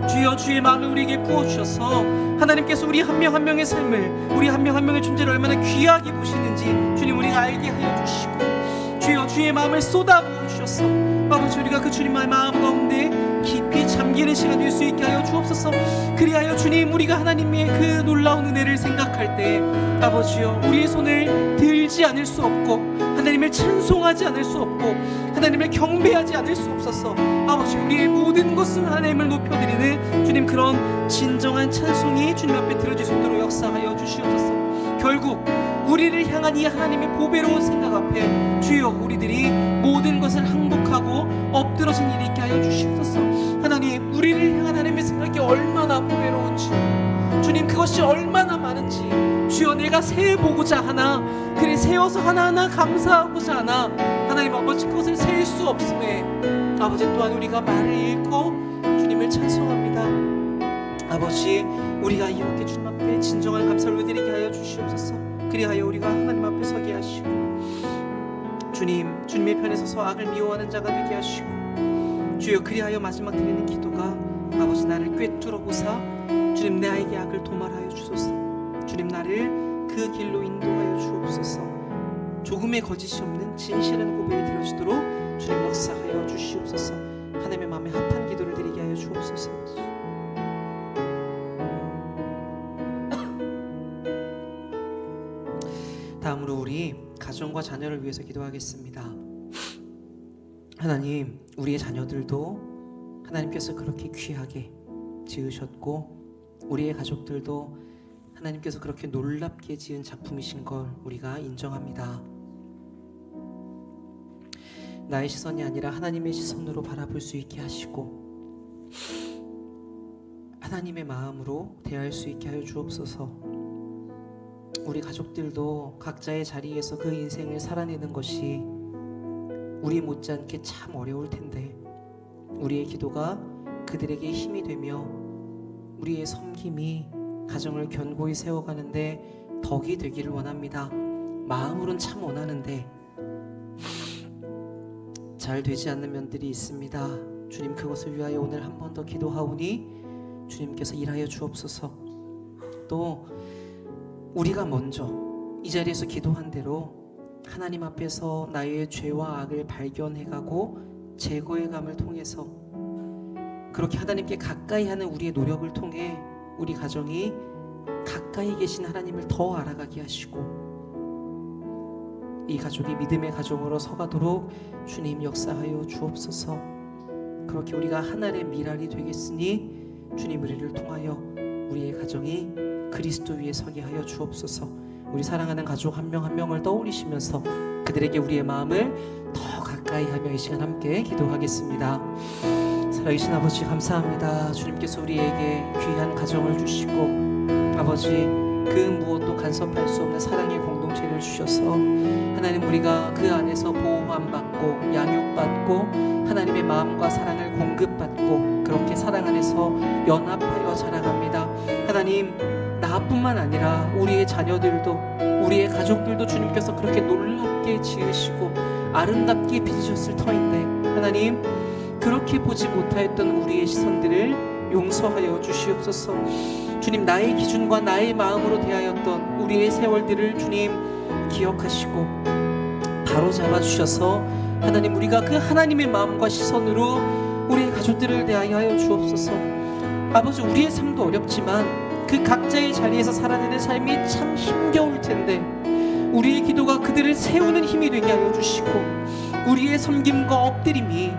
주여, 주의 마음을 우리에게 부어주셔서 하나님께서 우리 한 명 한 명의 삶을, 우리 한 명 한 명의 존재를 얼마나 귀하게 보시는지 주님, 우리가 알게 하여 주시고 주여, 주의 마음을 쏟아부어 주셔서 아버지, 우리가 그 주님의 마음 가운데 깊이 잠기는 시간 될 수 있게 하여 주옵소서. 그리하여 주님, 우리가 하나님의 그 놀라운 은혜를 생각할 때 아버지여, 우리의 손을 들지 않을 수 없고 하나님을 찬송하지 않을 수 없고 하나님을 경배하지 않을 수 없어서 아버지, 우리의 모든 것은 하나님을 높여드리는 주님, 그런 진정한 찬송이 주님 앞에 들어질 수 있도록 역사하여 주시옵소서. 결국 우리를 향한 이 하나님의 보배로운 생각 앞에 주여, 우리들이 모든 것을 항복하고 엎드러진 일이 있게 하여 주시옵소서. 하나님, 우리를 향한 하나님의 생각이 얼마나 보배로운지, 주님, 그것이 얼마나 많은지 주여, 내가 세보고자 하나, 그래 세워서 하나하나 감사하고자 하나 하나님 아버지, 그것을 셀 수 없음에 아버지, 또한 우리가 말을 잃고 주님을 찬송합니다. 아버지, 우리가 이렇게 주님 앞에 진정한 감사를 드리게 하여 주시옵소서. 그리하여 우리가 하나님 앞에 서게 하시고 주님, 주님의 편에 서서 악을 미워하는 자가 되게 하시고 주여, 그리하여 마지막 드리는 기도가 아버지, 나를 꿰뚫어 보사 주님, 나에게 악을 도말하여 주소서. 주님, 나를 그 길로 인도하여 주옵소서. 조금의 거짓이 없는 진실한 고백이 되어지도록 주님 역사하여 주시옵소서. 하나님의 마음에 합한 기도를 드리게 하여 주옵소서. 다음으로 우리 가정과 자녀를 위해서 기도하겠습니다. 하나님, 우리의 자녀들도 하나님께서 그렇게 귀하게 지으셨고 우리의 가족들도 하나님께서 그렇게 놀랍게 지은 작품이신 걸 우리가 인정합니다. 나의 시선이 아니라 하나님의 시선으로 바라볼 수 있게 하시고 하나님의 마음으로 대할 수 있게 하여 주옵소서. 우리 가족들도 각자의 자리에서 그 인생을 살아내는 것이 우리 못지않게 참 어려울 텐데 우리의 기도가 그들에게 힘이 되며 우리의 섬김이 가정을 견고히 세워가는데 덕이 되기를 원합니다. 마음으로는 참 원하는데 잘 되지 않는 면들이 있습니다. 주님, 그것을 위하여 오늘 한 번 더 기도하오니 주님께서 일하여 주옵소서. 또 우리가 먼저 이 자리에서 기도한 대로 하나님 앞에서 나의 죄와 악을 발견해가고 제거해감을 통해서 그렇게 하나님께 가까이 하는 우리의 노력을 통해 우리 가정이 가까이 계신 하나님을 더 알아가게 하시고 이 가족이 믿음의 가정으로 서가도록 주님 역사하여 주옵소서. 그렇게 우리가 하나의 미랄이 되겠으니 주님, 우리를 통하여 우리의 가정이 그리스도 위에 서게 하여 주옵소서. 우리 사랑하는 가족 한 명 한 명을 떠올리시면서 그들에게 우리의 마음을 더 가까이 하며 이 시간 함께 기도하겠습니다. 살아계신 아버지, 감사합니다. 주님께서 우리에게 귀한 가정을 주시고 아버지, 그 무엇도 간섭할 수 없는 사랑의 공동체를 주셔서 하나님, 우리가 그 안에서 보호함받고 양육받고 하나님의 마음과 사랑을 공급받고 그렇게 사랑 안에서 연합하여 자라갑니다. 하나님, 나뿐만 아니라 우리의 자녀들도 우리의 가족들도 주님께서 그렇게 놀랍게 지으시고 아름답게 빚으셨을 터인데 하나님, 그렇게 보지 못하였던 우리의 시선들을 용서하여 주시옵소서. 주님, 나의 기준과 나의 마음으로 대하였던 우리의 세월들을 주님 기억하시고 바로 잡아주셔서 하나님, 우리가 그 하나님의 마음과 시선으로 우리의 가족들을 대하여 주옵소서. 아버지, 우리의 삶도 어렵지만 그 각자의 자리에서 살아내는 삶이 참 힘겨울 텐데 우리의 기도가 그들을 세우는 힘이 되게 하여 주시고, 우리의 섬김과 엎드림이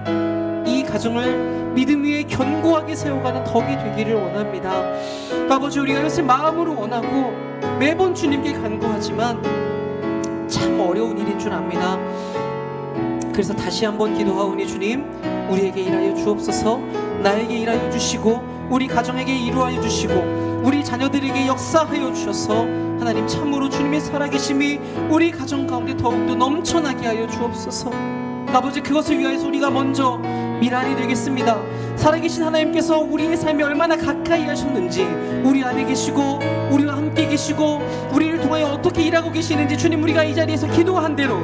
이 가정을 믿음 위에 견고하게 세워가는 덕이 되기를 원합니다. 아버지, 우리가 이것을 마음으로 원하고 매번 주님께 간구하지만 참 어려운 일인 줄 압니다. 그래서 다시 한번 기도하오니 주님, 우리에게 일하여 주옵소서. 나에게 일하여 주시고 우리 가정에게 이루하여 주시고 우리 자녀들에게 역사하여 주셔서 하나님, 참으로 주님의 살아계심이 우리 가정 가운데 더욱더 넘쳐나게 하여 주옵소서. 아버지, 그것을 위하여서 우리가 먼저 미랄이 되겠습니다. 살아계신 하나님께서 우리의 삶에 얼마나 가까이 하셨는지, 우리 안에 계시고 우리와 함께 계시고 우리를 통하여 어떻게 일하고 계시는지 주님, 우리가 이 자리에서 기도한 대로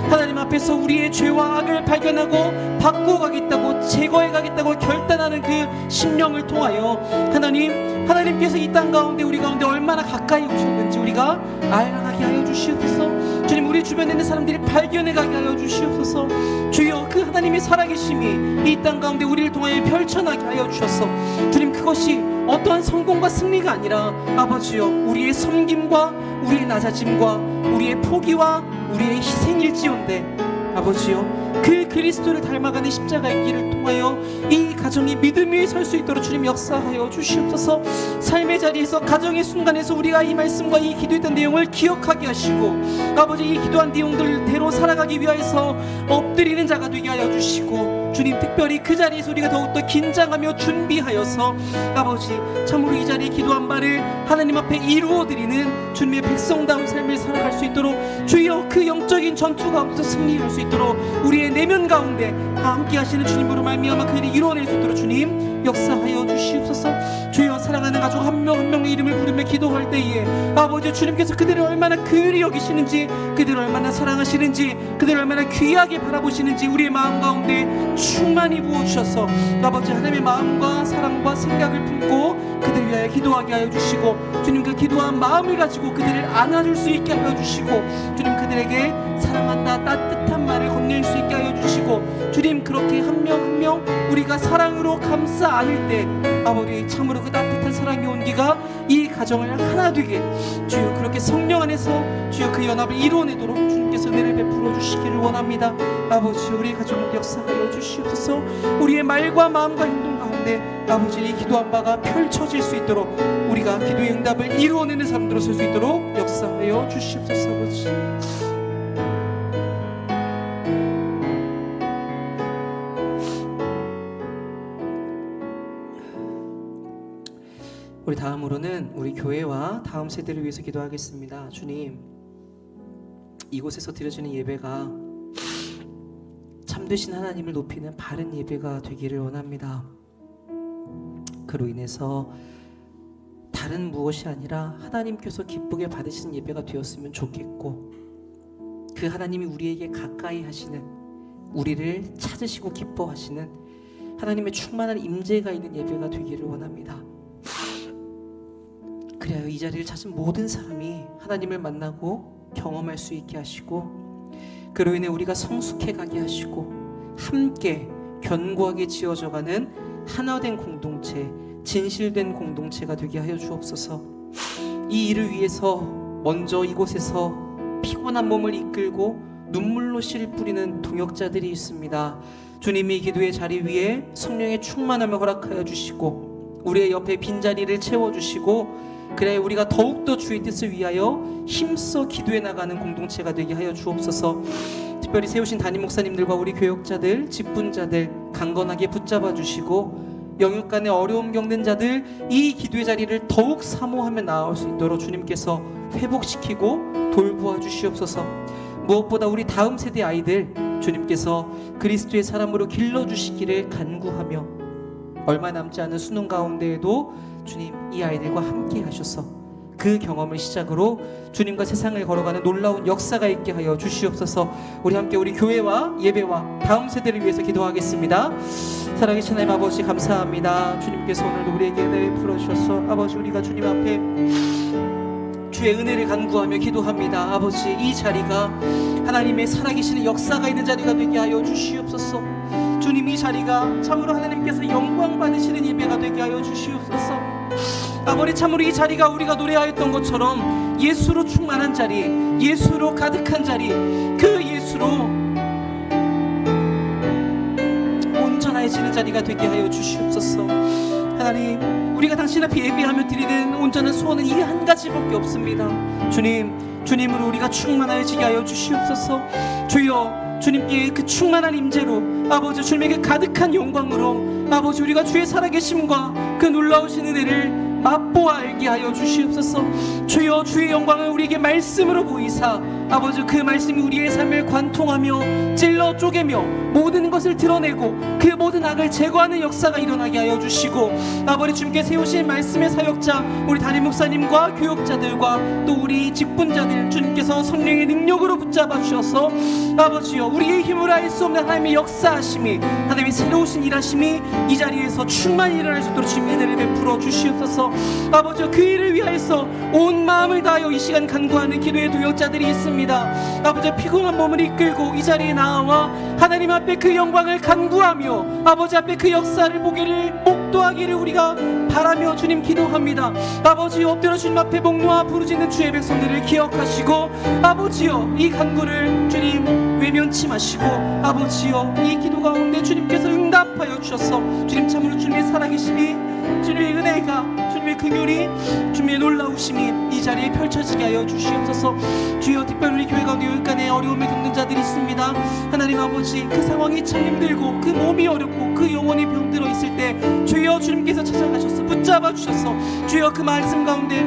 하나님 앞에서 우리의 죄와 악을 발견하고 바꾸어가겠다고, 제거해가겠다고 결단하는 그 심령을 통하여 하나님께서 이 땅 가운데 우리 가운데 얼마나 가까이 오셨는지 우리가 알아가게 하여 주시옵소서. 주님, 우리 주변에 있는 사람들이 발견해가게 하여 주시옵소서. 주여, 그 하나님의 살아계심이 이 땅 가운데 우리를 통하여 펼쳐나게 하여 주셔서 주님, 그것이 어떠한 성공과 승리가 아니라 아버지여, 우리의 섬김과 우리의 낮아짐과 우리의 포기와 우리의 희생일지언데 아버지여, 그 그리스도를 닮아가는 십자가의 길을 통하여 이 가정이 믿음 위에 설 수 있도록 주님 역사하여 주시옵소서. 삶의 자리에서, 가정의 순간에서 우리가 이 말씀과 이 기도했던 내용을 기억하게 하시고 아버지, 이 기도한 내용들대로 살아가기 위하여서 엎드리는 자가 되게 하여 주시고 주님, 특별히 그 자리에서 우리가 더욱더 긴장하며 준비하여서 아버지, 참으로 이 자리에 기도한 바를 하나님 앞에 이루어드리는 주님의 백성다운 삶을 살아갈 수 있도록 주여, 그 영적인 전투 가운데서 승리할 수 있도록 우리의 내면 가운데 함께 하시는 주님으로 말미암아 그 일을 이루어낼 수 있도록 주님 역사하여 주시옵소서. 주여, 사랑하는 가족 한 명 한 명의 이름을 부르며 기도할 때에 아버지, 주님께서 그들을 얼마나 그리 여기시는지, 그들을 얼마나 사랑하시는지, 그들을 얼마나 귀하게 바라보시는지 우리의 마음 가운데 충만히 부어주셔서 아버지, 하나님의 마음과 사랑과 생각을 품고 그들 위하여 기도하게 하여 주시고 주님, 그 기도한 마음을 가지고 그들을 안아줄 수 있게 하여 주시고 주님, 그들에게 사랑한다 따뜻한 말을 건넬 수 있게 하여 주시고 주님, 그렇게 한 명 한 명 우리가 사랑으로 감싸 안을 때 아버지, 참으로 그 따뜻한 사랑의 온기가 이 가정을 하나 되게 주여, 그렇게 성령 안에서 주여 그 연합을 이루어내도록 주님께서 은혜를 베풀어 주시기를 원합니다. 아버지, 우리 가정을 역사하여 주시옵소서. 우리의 말과 마음과 행동 가운데 아버지, 이 기도한 바가 펼쳐질 수 있도록 우리가 기도의 응답을 이루어내는 사람들로 설 수 있도록 역사하여 주시옵소서. 아버지, 우리 다음으로는 우리 교회와 다음 세대를 위해서 기도하겠습니다. 주님, 이곳에서 드려지는 예배가 참되신 하나님을 높이는 바른 예배가 되기를 원합니다. 그로 인해서 다른 무엇이 아니라 하나님께서 기쁘게 받으시는 예배가 되었으면 좋겠고, 그 하나님이 우리에게 가까이 하시는, 우리를 찾으시고 기뻐하시는 하나님의 충만한 임재가 있는 예배가 되기를 원합니다. 그래야 이 자리를 찾은 모든 사람이 하나님을 만나고 경험할 수 있게 하시고, 그로 인해 우리가 성숙해 가게 하시고 함께 견고하게 지어져가는 하나된 공동체, 진실된 공동체가 되게 하여 주옵소서. 이 일을 위해서 먼저 이곳에서 피곤한 몸을 이끌고 눈물로 씨를 뿌리는 동역자들이 있습니다. 주님이 기도의 자리 위에 성령의 충만함을 허락하여 주시고 우리의 옆에 빈자리를 채워주시고, 그래야 우리가 더욱더 주의 뜻을 위하여 힘써 기도해 나가는 공동체가 되게 하여 주옵소서. 특별히 세우신 담임 목사님들과 우리 교역자들, 직분자들 강건하게 붙잡아 주시고, 영육간의 어려움 겪는 자들 이 기도의 자리를 더욱 사모하며 나아올 수 있도록 주님께서 회복시키고 돌보아 주시옵소서. 무엇보다 우리 다음 세대 아이들 주님께서 그리스도의 사람으로 길러주시기를 간구하며, 얼마 남지 않은 수능 가운데에도 주님, 이 아이들과 함께 하셔서 그 경험을 시작으로 주님과 세상을 걸어가는 놀라운 역사가 있게 하여 주시옵소서. 우리 함께 우리 교회와 예배와 다음 세대를 위해서 기도하겠습니다. 사랑하신 하나님 아버지, 감사합니다. 주님께서 오늘도 우리에게 은혜를 풀어주셔서 아버지, 우리가 주님 앞에 주의 은혜를 간구하며 기도합니다. 아버지, 이 자리가 하나님의 살아계시는 역사가 있는 자리가 되게 하여 주시옵소서. 주님, 이 자리가 참으로 하나님께서 영광 받으시는 예배가 되게 하여 주시옵소서. 아버지, 참으로 이 자리가 우리가 노래하였던 것처럼 예수로 충만한 자리, 예수로 가득한 자리, 그 예수로 온전해지는 자리가 되게 하여 주시옵소서. 하나님, 우리가 당신 앞에 예배하며 드리는 온전한 소원은 이 한 가지밖에 없습니다. 주님으로 우리가 충만하여지게 하여 주시옵소서. 주여, 주님께 그 충만한 임재로, 아버지 주님에게 가득한 영광으로, 아버지 우리가 주의 살아계심과 그 놀라우신 은혜를 맛보아 알게 하여 주시옵소서. 주여, 주의 영광을 우리에게 말씀으로 보이사, 아버지 그 말씀이 우리의 삶을 관통하며 찔러 쪼개며 모든 것을 드러내고 그 모든 악을 제거하는 역사가 일어나게 하여 주시고, 아버지 주님께 세우신 말씀의 사역자 우리 담임 목사님과 교역자들과 또 우리 직분자들 주님께서 성령의 능력으로 붙잡아 주셔서 아버지여, 우리의 힘으로 할 수 없는 하나님의 역사하심이, 하나님의 새로우신 일하심이 이 자리에서 충만히 일어날 수 있도록 주님의 은혜를 베풀어 주시옵소서. 아버지여, 그 일을 위하여서 온 마음을 다하여 이 시간 간구하는 기도의 도역자들이 있습니다. 아버지여, 피곤한 몸을 이끌고 이 자리에 나와 하나님 앞에 그 영광을 간구하며 아버지 앞에 그 역사를 보기를 목도하기를 우리가 바라며 주님 기도합니다. 아버지여, 엎드려 주님 앞에 목놓아 부르짖는 주의 백성들을 기억하시고, 아버지여, 이 간구를 주님 외면치 마시고, 아버지여, 이 기도 가운데 주님께서 응답하여 주셔서 주님 참으로 주님의 살아계심이, 주님의 은혜가, 주님의 긍휼이, 주님의 놀라우심이 이 자리에 펼쳐지게 하여 주시옵소서. 주여, 특별히 우리 교회 가운데 여기까지 어려움을 겪는 자들이 있습니다. 하나님 아버지, 그 상황이 참 힘들고 그 몸이 어렵고 그 영혼이 병들어 있을 때 주여, 주님께서 찾아가셔서 붙잡아 주셔서 주여, 그 말씀 가운데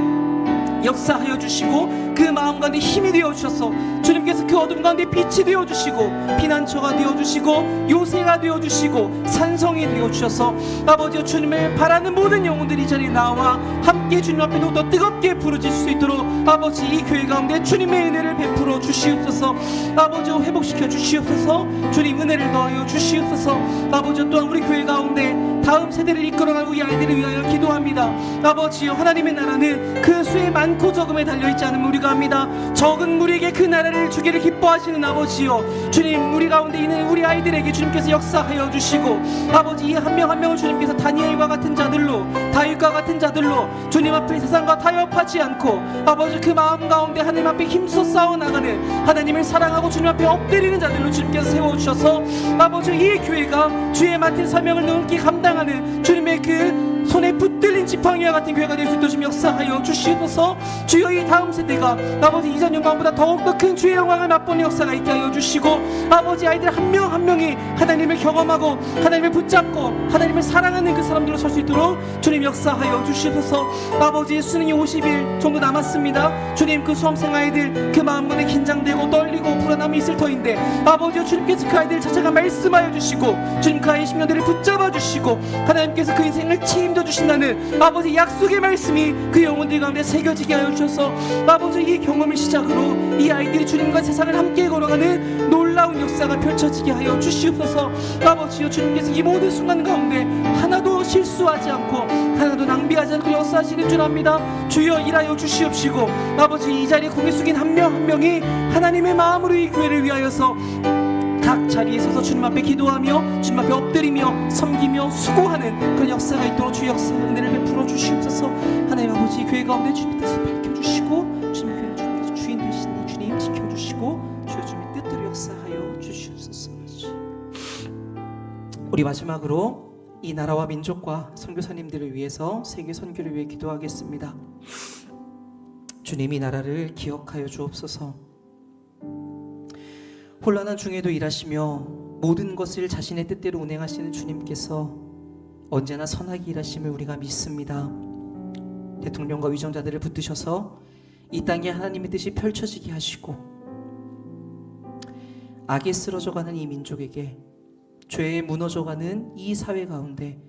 역사하여 주시고 그 마음 가운데 힘이 되어 주셔서 주님께서 그 어둠 가운데 빛이 되어 주시고 피난처가 되어 주시고 요새가 되어 주시고 산성이 되어 주셔서 아버지여, 주님을 바라는 모든 영혼들이 이 자리에 나와 함께 주님 앞에 더욱더 뜨겁게 부르짖을 수 있도록 아버지, 이 교회 가운데 주님의 은혜를 베풀어 주시옵소서. 아버지여, 회복시켜 주시옵소서. 주님 은혜를 더하여 주시옵소서. 아버지여, 또한 우리 교회 가운데 다음 세대를 이끌어갈 우리 아이들을 위하여 기도합니다. 아버지여, 하나님의 나라는 그 수의 많고 적음에 달려있지 않음을 우리가 합니다. 적은 무리에게 그 나라를 주기를 기뻐하시는 아버지여, 주님 우리 가운데 있는 우리 아이들에게 주님께서 역사하여 주시고, 아버지 이 한 명 한 명을 주님께서 다니엘과 같은 자들로, 다윗과 같은 자들로 주님 앞에 세상과 타협하지 않고 아버지 그 마음 가운데 하나님 앞에 힘써 싸워나가는, 하나님을 사랑하고 주님 앞에 엎드리는 자들로 주님께서 세워주셔서 아버지, 이 교회가 주의 맡은 사명을 능히 감당하는 주님의 그 손에 붙들린 지팡이와 같은 교회가 될 수 있도록 좀 역사하여 주시옵소서. 주여, 이 다음 세대가 아버지 이전 영광보다 더욱더 큰 주의 영광을 맛보는 역사가 있게 하여 주시고, 아버지 아이들 한 명 한 명이 하나님을 경험하고 하나님을 붙잡고 하나님을 사랑하는 그 사람들로 설 수 있도록 주님 역사하여 주시옵소서. 아버지, 수능이 50일 정도 남았습니다. 주님, 그 수험생 아이들 그 마음만에 긴장되고 떨리고 불안함이 있을 터인데 아버지여, 주님께서 그 아이들을 찾아가 말씀하여 주시고 주님 그 아이의 심령들을 붙잡아 주시고 하나님께서 그 인생을 책임져 주신다는 아버지 약속의 말씀이 그 영혼들 가운데 새겨지게 하여 주셔서 아버지, 이 경험을 시작으로 이 아이들이 주님과 세상을 함께 걸어가는 놀라운 역사가 펼쳐지게 하여 주시옵소서. 아버지여, 주님께서 이 모든 순간 가운데 하나도 실수하지 않고 하나도 낭비하지 않고 역사하시는 줄 압니다. 주여, 일하여 주시옵시고 아버지, 이 자리에 고개 숙인 한 명 한 명이 하나님의 마음으로 이 교회를 위하여서 각 자리에 서서 주님 앞에 기도하며 주님 앞에 엎드리며 섬기며 수고하는 그런 역사가 있도록 주의 역사 은혜를 베풀어 주시옵소서. 하나님 아버지, 교회 가운데 주님 뜻을 밝혀주시고 주님 교회 주님께서 주인 되신 이 주님 지켜주시고 주의 주님의 뜻대로 역사하여 주시옵소서. 우리 마지막으로 이 나라와 민족과 선교사님들을 위해서 세계 선교를 위해 기도하겠습니다. 주님, 이 나라를 기억하여 주옵소서. 혼란한 중에도 일하시며 모든 것을 자신의 뜻대로 운행하시는 주님께서 언제나 선하게 일하심을 우리가 믿습니다. 대통령과 위정자들을 붙드셔서 이 땅에 하나님의 뜻이 펼쳐지게 하시고 악에 쓰러져가는 이 민족에게, 죄에 무너져가는 이 사회 가운데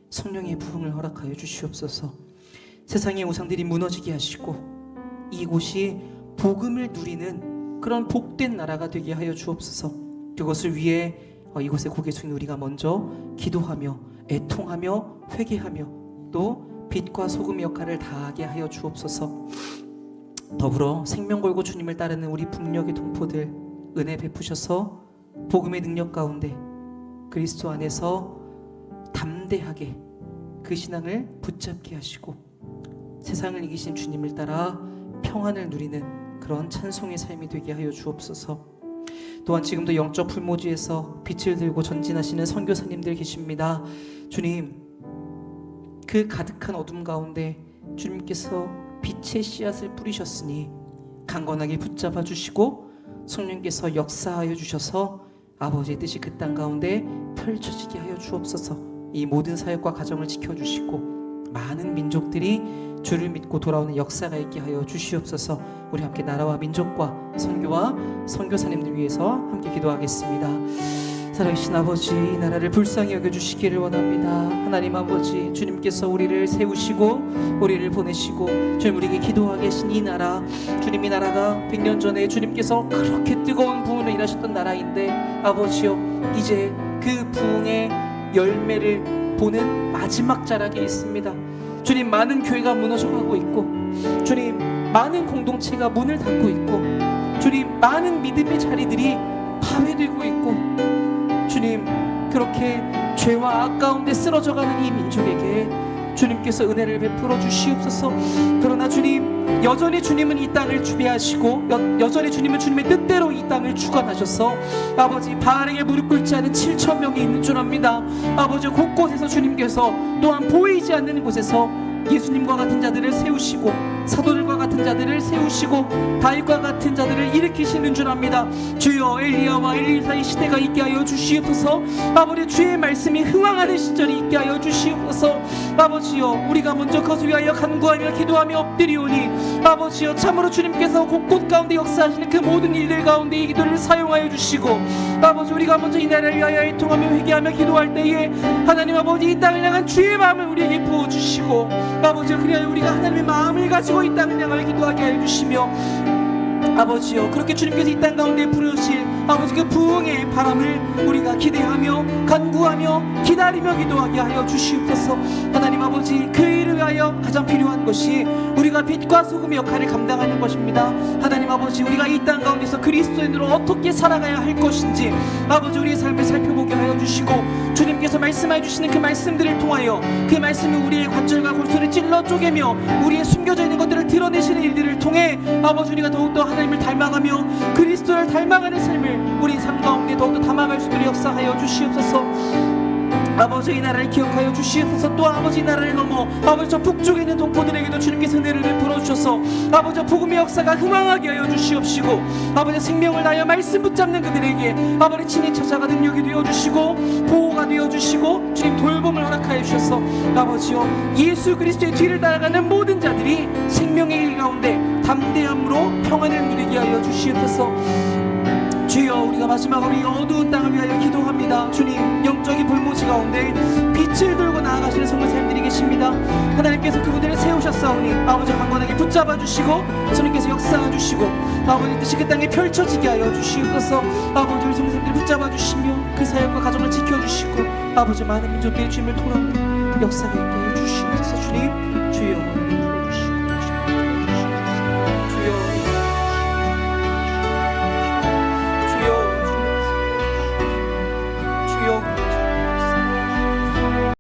성령의 부흥을 허락하여 주시옵소서. 세상의 우상들이 무너지게 하시고 이곳이 복음을 누리는 그런 복된 나라가 되게 하여 주옵소서. 그것을 위해 이곳에 고개 숙인 우리가 먼저 기도하며 애통하며 회개하며 또 빛과 소금의 역할을 다하게 하여 주옵소서. 더불어 생명 걸고 주님을 따르는 우리 북녘의 동포들 은혜 베푸셔서 복음의 능력 가운데 그리스도 안에서 담대하게 그 신앙을 붙잡게 하시고 세상을 이기신 주님을 따라 평안을 누리는 그런 찬송의 삶이 되게 하여 주옵소서. 또한 지금도 영적 풀모지에서 빛을 들고 전진하시는 선교사님들 계십니다. 주님, 그 가득한 어둠 가운데 주님께서 빛의 씨앗을 뿌리셨으니 강건하게 붙잡아 주시고 성령께서 역사하여 주셔서 아버지의 뜻이 그 땅 가운데 펼쳐지게 하여 주옵소서. 이 모든 사역과 가정을 지켜주시고 많은 민족들이 주를 믿고 돌아오는 역사가 있게 하여 주시옵소서. 우리 함께 나라와 민족과 선교와 선교사님들 위해서 함께 기도하겠습니다. 살아계신 아버지, 이 나라를 불쌍히 여겨주시기를 원합니다. 하나님 아버지, 주님께서 우리를 세우시고 우리를 보내시고 주님 우리에게 기도하게 하신 이 나라, 주님 이 나라가 100년 전에 주님께서 그렇게 뜨거운 부흥을 일하셨던 나라인데 아버지요, 이제 그 부흥의 열매를 보는 마지막 자락에 있습니다. 주님, 많은 교회가 무너져가고 있고 주님, 많은 공동체가 문을 닫고 있고 주님, 많은 믿음의 자리들이 파괴되고 있고 주님, 그렇게 죄와 악 가운데 쓰러져가는 이 민족에게 주님께서 은혜를 베풀어 주시옵소서. 그러나 주님, 여전히 주님은 이 땅을 주배하시고 여전히 주님은 주님의 뜻대로 이 땅을 주관하셔서 아버지, 바알에게 무릎 꿇지 않은 7천 명이 있는 줄 압니다. 아버지, 곳곳에서 주님께서 또한 보이지 않는 곳에서 예수님과 같은 자들을 세우시고 사도들과 같은 자들을 세우시고 다윗과 같은 자들을 일으키시는 줄 압니다. 주여, 엘리야와 엘리사의 시대가 있게 하여 주시옵소서. 아버지, 주의 말씀이 흥왕하는 시절이 있게 하여 주시옵소서. 아버지여, 우리가 먼저 그것을 위하여 간구하며 기도하며 엎드리오니 아버지여, 참으로 주님께서 곳곳 가운데 역사하시는 그 모든 일들 가운데 이 기도를 사용하여 주시고 아버지, 우리가 먼저 이 나라를 위하여 애통하며 회개하며 기도할 때에 하나님 아버지, 이 땅을 향한 주의 마음을 우리에게 부어주시고 아버지여, 그리하여 우리가 하나님의 마음을 가지고 이 땅을 향하여 기도하게 하여 주시며 아버지여, 그렇게 주님께서 이 땅 가운데 부르실 아버지 그 부흥의 바람을 우리가 기대하며 간구하며 기다리며 기도하게 하여 주시옵소서. 하나님 아버지, 그 일을 위하여 가장 필요한 것이 우리가 빛과 소금의 역할을 감당하는 것입니다. 하나님 아버지, 우리가 이 땅 가운데서 그리스도인으로 어떻게 살아가야 할 것인지 아버지, 우리의 삶을 살펴보게 하여 주시고 주님께서 말씀해 주시는 그 말씀들을 통하여 그 말씀이 우리의 관절과 골수를 찔러 쪼개며 우리의 숨겨져 있는 것들을 드러내시는 일들을 통해 아버지, 우리가 더욱더 하나님을 닮아가며 그리스도를 닮아가는 삶을 우리 삶 가운데 더욱더 담아갈 수 있도록 역사하여 주시옵소서. 아버지, 이 나라를 기억하여 주시옵소서. 또 아버지, 이 나라를 넘어 아버지 저 북쪽에 있는 동포들에게도 주님께서 은혜를 베풀어 주셔서 아버지 저 복음의 역사가 흥왕하게 하여 주시옵시고 아버지, 생명을 다하여 말씀 붙잡는 그들에게 아버지 친히 찾아가 능력이 되어 주시고 보호가 되어 주시고 주님 돌봄을 허락하여 주셔서 아버지요, 예수 그리스도의 뒤를 따라가는 모든 자들이 생명의 일 가운데 담대함으로 평안을 누리게 하여 주시옵소서. 주여, 우리가 마지막으로 이 어두운 땅을 위하여 기도합니다. 주님, 영적인 불모지 가운데 빛을 들고 나아가시는 선교사님들이 계십니다. 하나님께서 그분들을 세우셨사오니 아버지, 강건하게 붙잡아 주시고 주님께서 역사해 주시고 아버지 뜻이 그 땅에 펼쳐지게 하여 주시옵소서. 아버지, 우리 선교사님들을 붙잡아 주시며 그 사역과 가정을 지켜주시고 아버지, 많은 민족들의 주님을 돌아오는 역사가 있게 해 주시옵소서. 주님, 주여